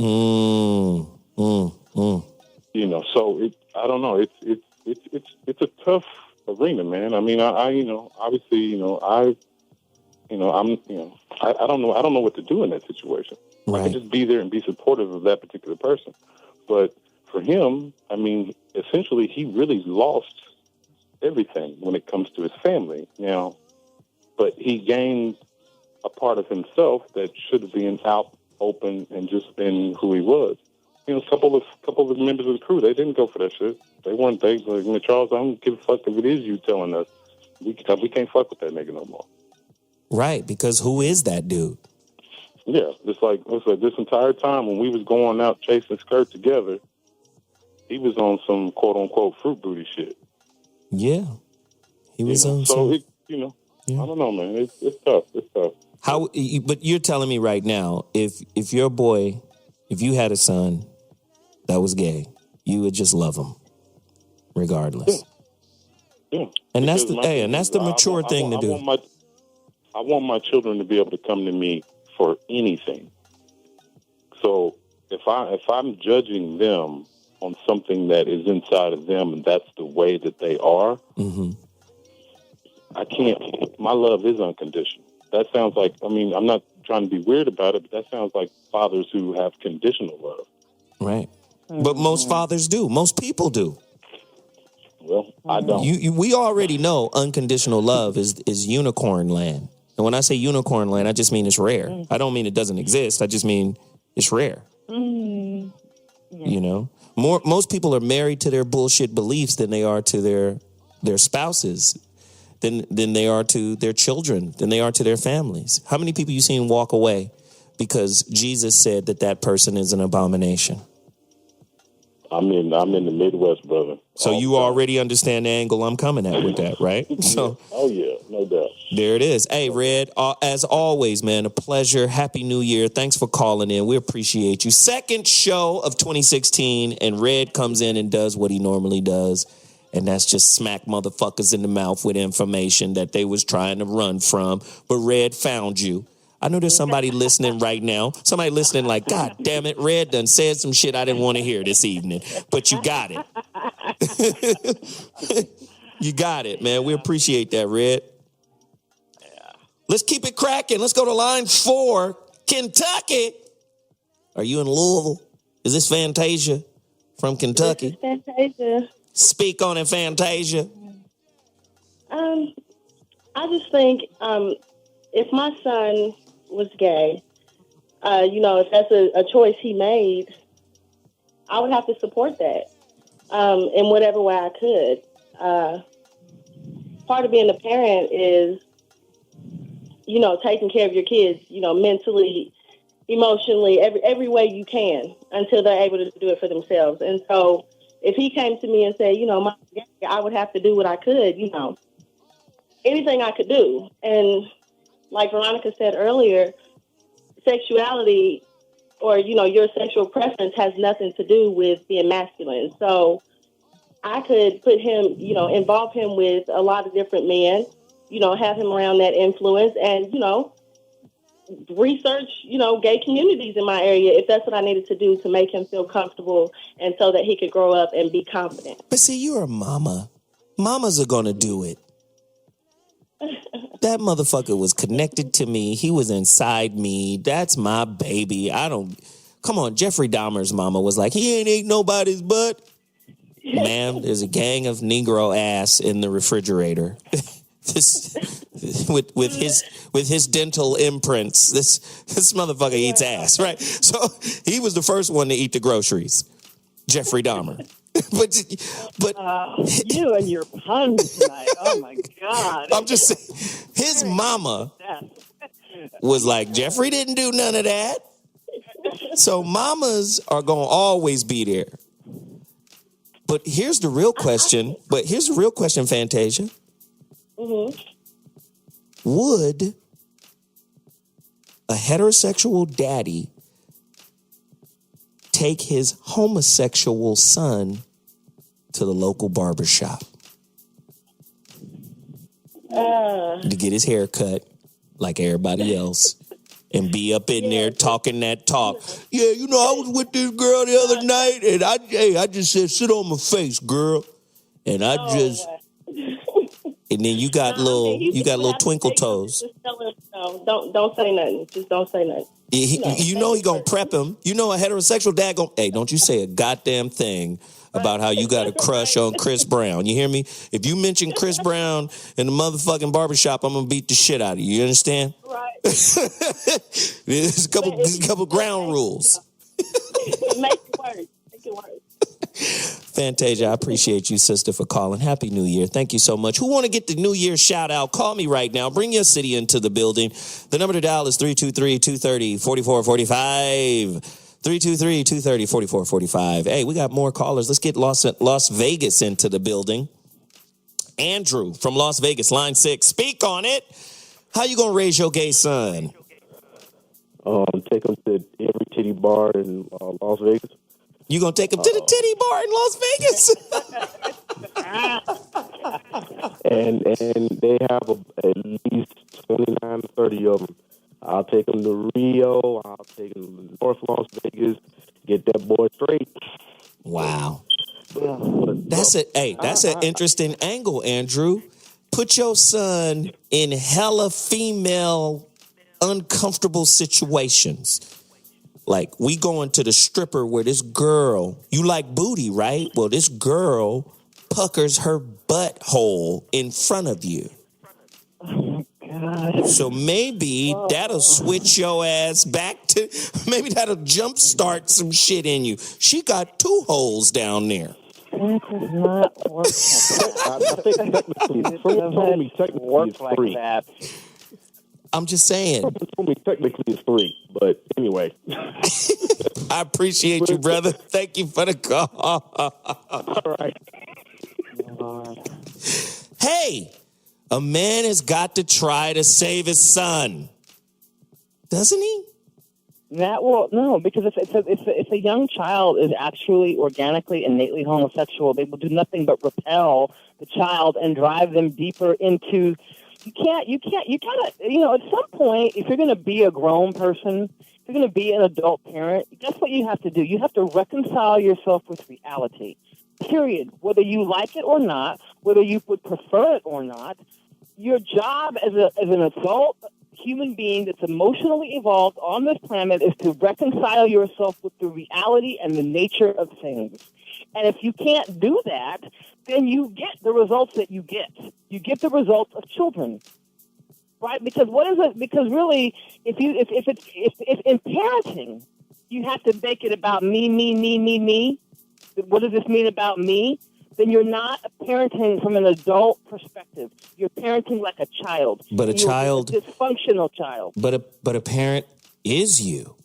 So I don't know. It's a tough arena, man. I mean, I obviously, I don't know what to do in that situation. Right. I can just be there and be supportive of that particular person. But for him, I mean, essentially, he really lost everything when it comes to his family now, but he gained a part of himself that should have been out open and just been who he was. A couple of members of the crew, they didn't go for that shit. They weren't. They like, Charles, I don't give a fuck if it is you telling us. We can't fuck with that nigga no more. Right, because who is that dude? Yeah, it's like this entire time when we was going out chasing skirt together, he was on some quote unquote fruit booty shit. Yeah, he was on. So I don't know, man. It's tough. It's tough. But you're telling me right now, if your boy, if you had a son that was gay, you would just love him, regardless. Yeah. And that's the mature thing to do. I want my children to be able to come to me for anything. So if I'm judging them on something that is inside of them, and that's the way that they are, I can't. My love is unconditional. That sounds like, I'm not trying to be weird about it, but that sounds like fathers who have conditional love. Right. But most fathers do. Most people do. Well, I don't. We already know unconditional love is unicorn land. And when I say unicorn land, I just mean it's rare. I don't mean it doesn't exist. I just mean it's rare. You know? Most people are married to their bullshit beliefs than they are to their spouses. Than they are to their children, than they are to their families. How many people you seen walk away because Jesus said that person is an abomination? I'm in the Midwest, brother. So you already understand the angle I'm coming at with that, right? So, oh yeah, no doubt. There it is. Hey, Red, as always, man, a pleasure. Happy New Year. Thanks for calling in. We appreciate you. Second show of 2016, and Red comes in and does what he normally does. And that's just smack motherfuckers in the mouth with information that they was trying to run from. But Red found you. I know there's somebody listening right now. Somebody listening like, God damn it, Red done said some shit I didn't want to hear this evening. But you got it. You got it, man. We appreciate that, Red. Let's keep it cracking. Let's go to line 4, Kentucky. Are you in Louisville? Is this Fantasia from Kentucky? This is Fantasia. Speak on it, Fantasia. I just think if my son was gay, if that's a choice he made, I would have to support that in whatever way I could. Part of being a parent is, taking care of your kids, mentally, emotionally, every way you can until they're able to do it for themselves. And so if he came to me and said, I would have to do what I could, anything I could do. And like Veronica said earlier, sexuality or, your sexual preference has nothing to do with being masculine. So I could put him, involve him with a lot of different men, have him around that influence and, research, gay communities in my area if that's what I needed to do to make him feel comfortable and so that he could grow up and be confident. But see, you're a mama. Mamas are going to do it. That motherfucker was connected to me. He was inside me. That's my baby. Come on, Jeffrey Dahmer's mama was like, he ain't ate nobody's butt. Ma'am, there's a gang of Negro ass in the refrigerator. With his dental imprints, this motherfucker eats ass, right? So he was the first one to eat the groceries, Jeffrey Dahmer. but you and your puns tonight. Oh my God! I'm just saying, his mama was like, Jeffrey didn't do none of that. So mamas are gonna always be there. But here's the real question. Fantasia. Mm-hmm. Would a heterosexual daddy take his homosexual son to the local barbershop to get his hair cut like everybody else and be up in there talking that talk? Yeah, I was with this girl the other night and I just said, sit on my face, girl. And and then you got little twinkle toes. Don't say nothing. Just don't say nothing. He gonna prep him. A heterosexual dad hey, don't you say a goddamn thing about how you got a crush on Chris Brown. You hear me? If you mention Chris Brown in the motherfucking barbershop, I'm gonna beat the shit out of you. You understand? Right. There's a couple ground rules. Make it work. Fantasia, I appreciate you, sister, for calling. Happy New Year. Thank you so much. Who want to get the New Year shout out? Call me right now. Bring your city into the building. The number to dial is 323-230-4445. 323-230-4445. Hey, we got more callers. Let's get Las Vegas into the building. Andrew from Las Vegas, line 6. Speak on it. How you gonna raise your gay son? Take him to every titty bar in Las Vegas. You gonna take him to the titty bar in Las Vegas? and they have at least 29 to 30 of them. I'll take him to Rio. I'll take him to North Las Vegas. Get that boy straight. Wow. That's an interesting angle, Andrew. Put your son in hella female uncomfortable situations. Like, we going to the stripper where this girl, you like booty, right? Well, this girl puckers her butthole in front of you. Oh, God. So maybe that'll switch your ass back to, maybe that'll jumpstart some shit in you. She got 2 holes down there. That does not work. I think technically, someone told me technically it's 3. That. I'm just saying. Someone told me technically it's 3, but anyway. I appreciate you, brother. Thank you for the call. All right. Hey, a man has got to try to save his son. Doesn't he? No, because if a young child is actually organically, innately homosexual, they will do nothing but repel the child and drive them deeper into. You gotta, at some point, if you're going to be a grown person, if you're going to be an adult parent, guess what you have to do? You have to reconcile yourself with reality. Period. Whether you like it or not, whether you would prefer it or not, your job as an adult human being that's emotionally evolved on this planet is to reconcile yourself with the reality and the nature of things. And if you can't do that, then you get the results that you get. You get the results of children, right? Because what is it? Because really, if in parenting, you have to make it about me. What does this mean about me? Then you're not parenting from an adult perspective. You're parenting like a child. But a dysfunctional child. But a parent is you.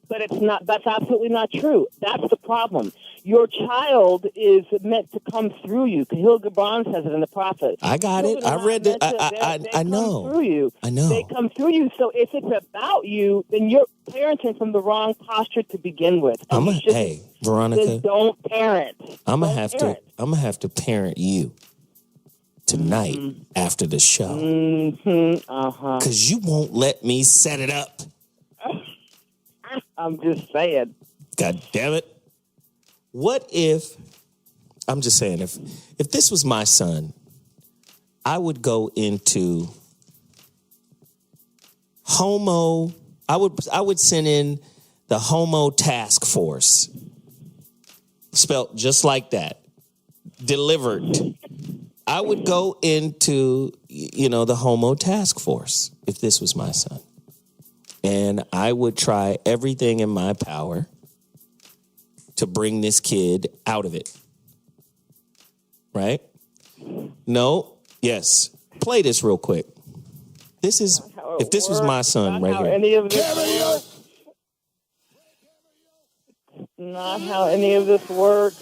But it's not. That's absolutely not true. That's the problem. Your child is meant to come through you. Kahil Gibran says it in the Prophet. I got it. I read it. I know. Through you. I know. They come through you. So if it's about you, then you're parenting from the wrong posture to begin with. Hey, Veronica. Then don't parent. I'm gonna have to parent you tonight after the show. Because you won't let me set it up. I'm just saying. God damn it. What if, I'm just saying, if this was my son, I would go into I would send in the homo task force. Spelt just like that. Delivered. I would go into, the homo task force if this was my son. And I would try everything in my power to bring this kid out of it. Right? No? Yes. Play this real quick. This is, if this was my son right here. Not how any of this works.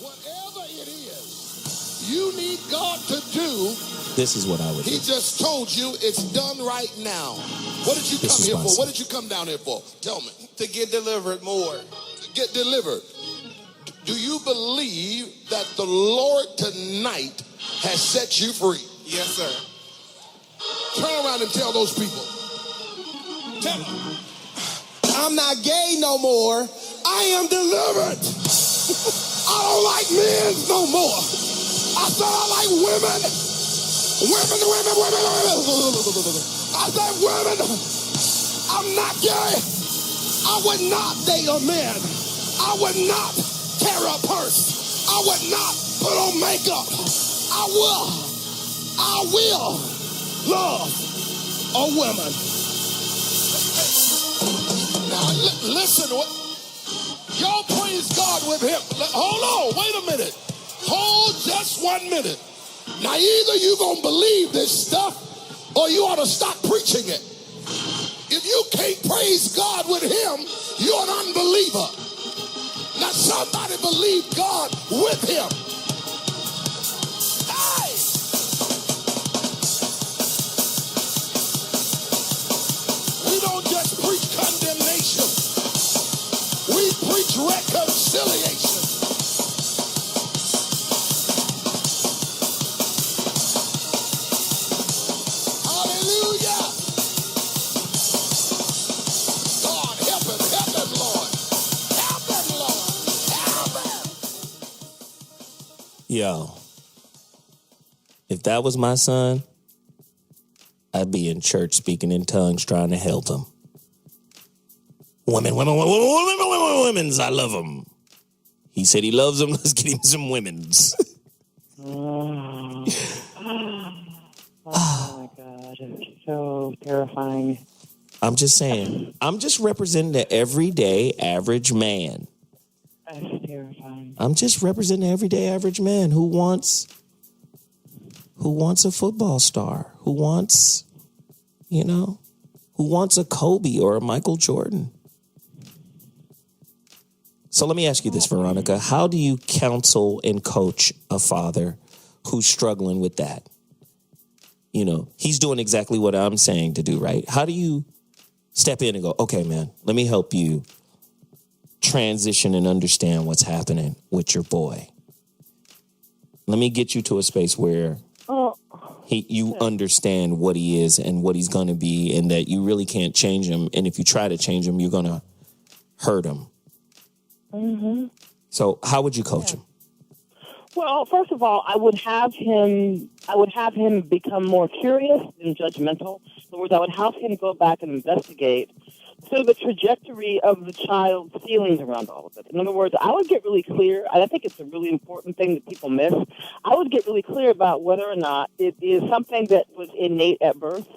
Whatever it is you need God to do, this is what I would do. He just told you it's done right now. What did you come here for? What did you come down here for? Tell me. To get delivered more. To get delivered. Do you believe that the Lord tonight has set you free? Yes, sir. Turn around and tell those people. Tell them. I'm not gay no more. I am delivered. I don't like men no more. I said I like women. Women. I said women. I'm not gay. I would not date a man. I would not carry a purse. I would not put on makeup. I will love a woman. Now listen, y'all praise God with him. Hold on, wait a minute. Hold just 1 minute. Now either you gonna believe this stuff or you ought to stop preaching it. If you can't praise God with him, you're an unbeliever. Now somebody believe God with him. Hey! Yo, if that was my son, I'd be in church speaking in tongues trying to help him. Women, women's. I love them. He said he loves them. Let's get him some women's. Oh my God. It's so terrifying. I'm just saying. I'm just representing the everyday average man. That's terrifying. I'm just representing the everyday average man who wants a football star, who wants a Kobe or a Michael Jordan. So let me ask you this, Veronica. How do you counsel and coach a father who's struggling with that? You know, he's doing exactly what I'm saying to do, right? How do you step in and go, okay, man, let me help you transition and understand what's happening with your boy. Let me get you to a space where you understand what he is and what he's going to be, and that you really can't change him. And if you try to change him, you're going to hurt him. Mm-hmm. So how would you coach him? Well, first of all, I would have him become more curious and judgmental. In other words, I would have him go back and investigate sort of the trajectory of the child's feelings around all of it. In other words, I would get really clear, and I think it's a really important thing that people miss. I would get really clear about whether or not it is something that was innate at birth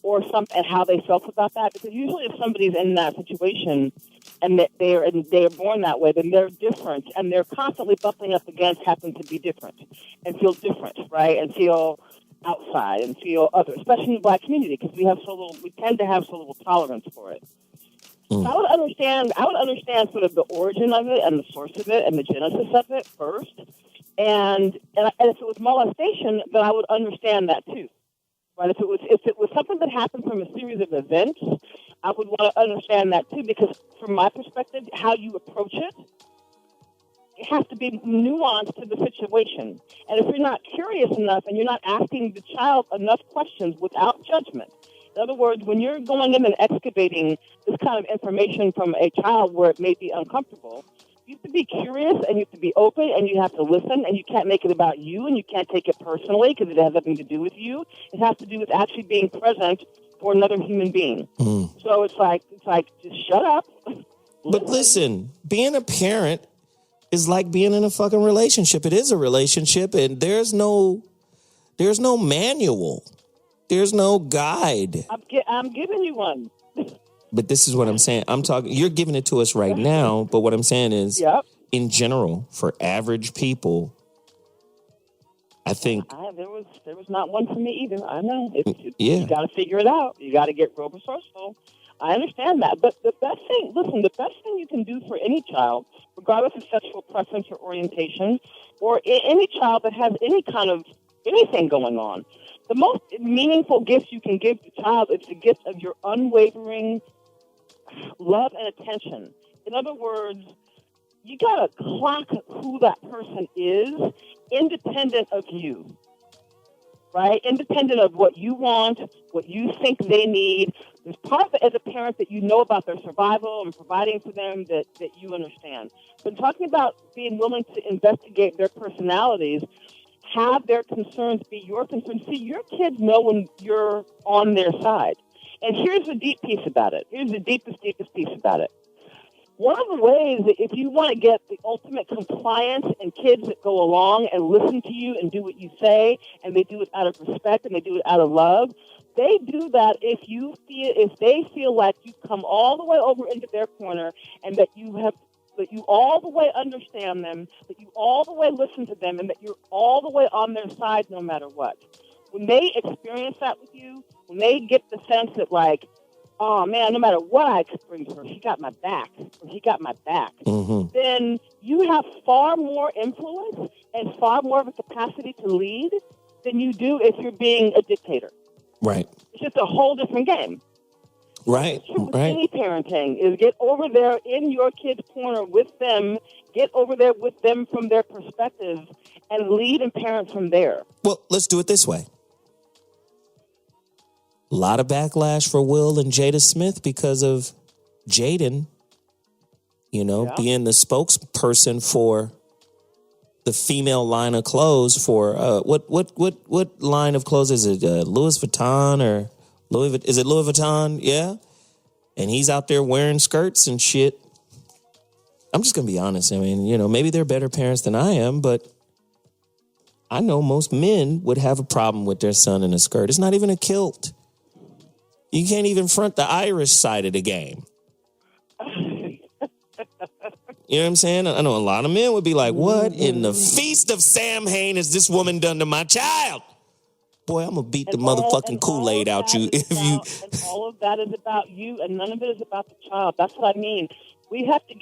or and how they felt about that. Because usually if somebody's in that situation and that they are born that way, then they're different, and they're constantly bumping up against having to be different and feel different, right? And feel outside and feel other, especially in the Black community, because we tend to have so little tolerance for it. So I would understand sort of the origin of it and the source of it and the genesis of it first. And if it was molestation, then I would understand that too. Right? If it was something that happened from a series of events, I would want to understand that too, because from my perspective, how you approach it has to be nuanced to the situation. And if you're not curious enough and you're not asking the child enough questions without judgment, in other words, when you're going in and excavating this kind of information from a child where it may be uncomfortable, you have to be curious and you have to be open and you have to listen, and you can't make it about you and you can't take it personally because it has nothing to do with you. It has to do with actually being present for another human being. So it's like just shut up. But listen, being a parent is like being in a fucking relationship. It is a relationship, and there's no manual. There's no guide. I'm giving you one. But this is what I'm saying. You're giving it to us right now, but what I'm saying is, in general, for average people, I think there was not one for me either. I know. You got to figure it out. You got to get real resourceful. I understand that. But the best thing you can do for any child, regardless of sexual preference or orientation, or any child that has any kind of anything going on, the most meaningful gift you can give the child is the gift of your unwavering love and attention. In other words, you got to clock who that person is independent of you, right? Independent of what you want, what you think they need. There's part of it as a parent that you know about their survival and providing for them that you understand. But talking about being willing to investigate their personalities, have their concerns be your concerns. See, your kids know when you're on their side. And here's the deep piece about it. Here's the deepest piece about it. One of the ways that if you want to get the ultimate compliance and kids that go along and listen to you and do what you say, and they do it out of respect and they do it out of love, they do that if they feel like you come all the way over into their corner and that you all the way understand them, that you all the way listen to them, and that you're all the way on their side no matter what. When they experience that with you, when they get the sense that like, oh man, no matter what I bring to her, she got my back, or he got my back, then you have far more influence and far more of a capacity to lead than you do if you're being a dictator. Right. It's just a whole different game. Right. Any parenting is get over there in your kid's corner with them, get over there with them from their perspective, and lead and parent from there. Well, let's do it this way. A lot of backlash for Will and Jada Smith because of Jaden, being the spokesperson for the female line of clothes for what line of clothes is it? Louis Vuitton or is it Louis Vuitton? Yeah. And he's out there wearing skirts and shit. I'm just going to be honest. I mean, maybe they're better parents than I am, but I know most men would have a problem with their son in a skirt. It's not even a kilt. You can't even front the Irish side of the game. You know what I'm saying? I know a lot of men would be like, what in the feast of Samhain has this woman done to my child? Boy, I'm going to beat the motherfucking Kool-Aid out you if you... And all of that is about you, and none of it is about the child. That's what I mean. We have to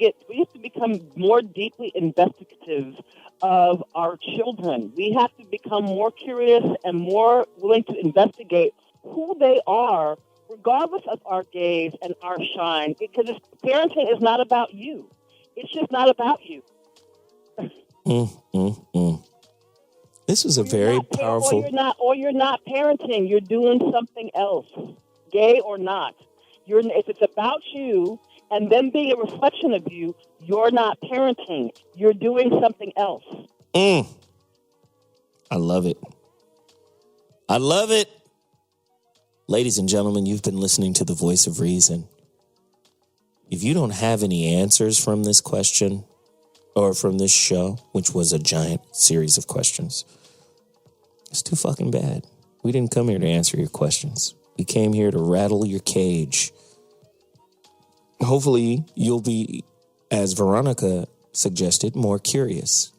become more deeply investigative of our children. We have to become more curious and more willing to investigate who they are, regardless of our gaze and our shine. Because parenting is not about you. It's just not about you. This was a very powerful... Or you're not parenting. You're doing something else, gay or not. If it's about you and them being a reflection of you, you're not parenting. You're doing something else. I love it. I love it. Ladies and gentlemen, you've been listening to The Voice of Reason. If you don't have any answers from this question or from this show, which was a giant series of questions, it's too fucking bad. We didn't come here to answer your questions. We came here to rattle your cage. Hopefully, you'll be, as Veronica suggested, more curious.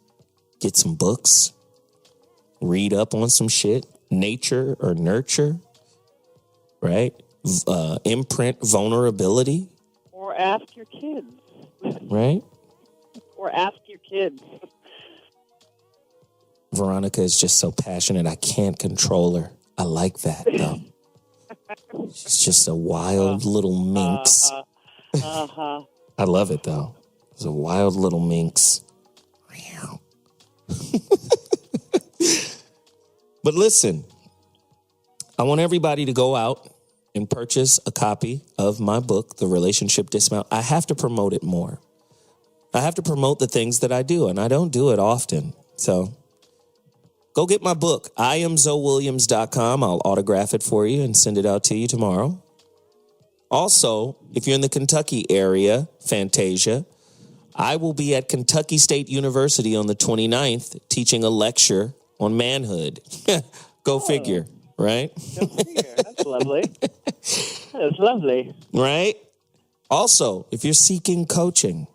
Get some books. Read up on some shit. Nature or nurture. Right? Imprint vulnerability. Or ask your kids. Right? Or ask your kids. Veronica is just so passionate. I can't control her. I like that, though. She's just a wild little minx. I love it, though. It's a wild little minx. But listen, I want everybody to go out and purchase a copy of my book, The Relationship Dismount. I have to promote it more. I have to promote the things that I do, and I don't do it often. So go get my book. I am ZoWilliams.com. I'll autograph it for you and send it out to you tomorrow. Also, if you're in the Kentucky area, Fantasia, I will be at Kentucky State University on the 29th teaching a lecture on manhood. Go figure, right? Go figure. That's lovely. That's lovely. Right? Also, if you're seeking coaching,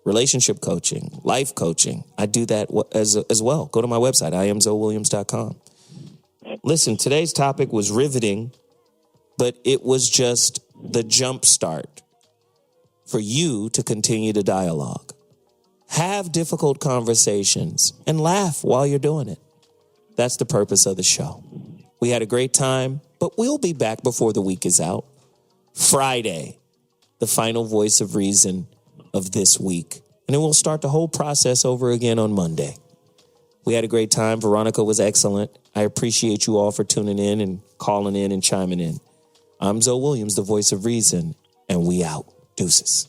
relationship coaching, life coaching, I do that as well. Go to my website, IamZoWilliams.com. Listen, today's topic was riveting, but it was just the jump start for you to continue to dialogue. Have difficult conversations and laugh while you're doing it. That's the purpose of the show. We had a great time, but we'll be back before the week is out. Friday, the final voice of reason of this week. And then we'll start the whole process over again on Monday. We had a great time. Veronica was excellent. I appreciate you all for tuning in and calling in and chiming in. I'm ZoWilliams, the voice of reason, and we out. Deuces.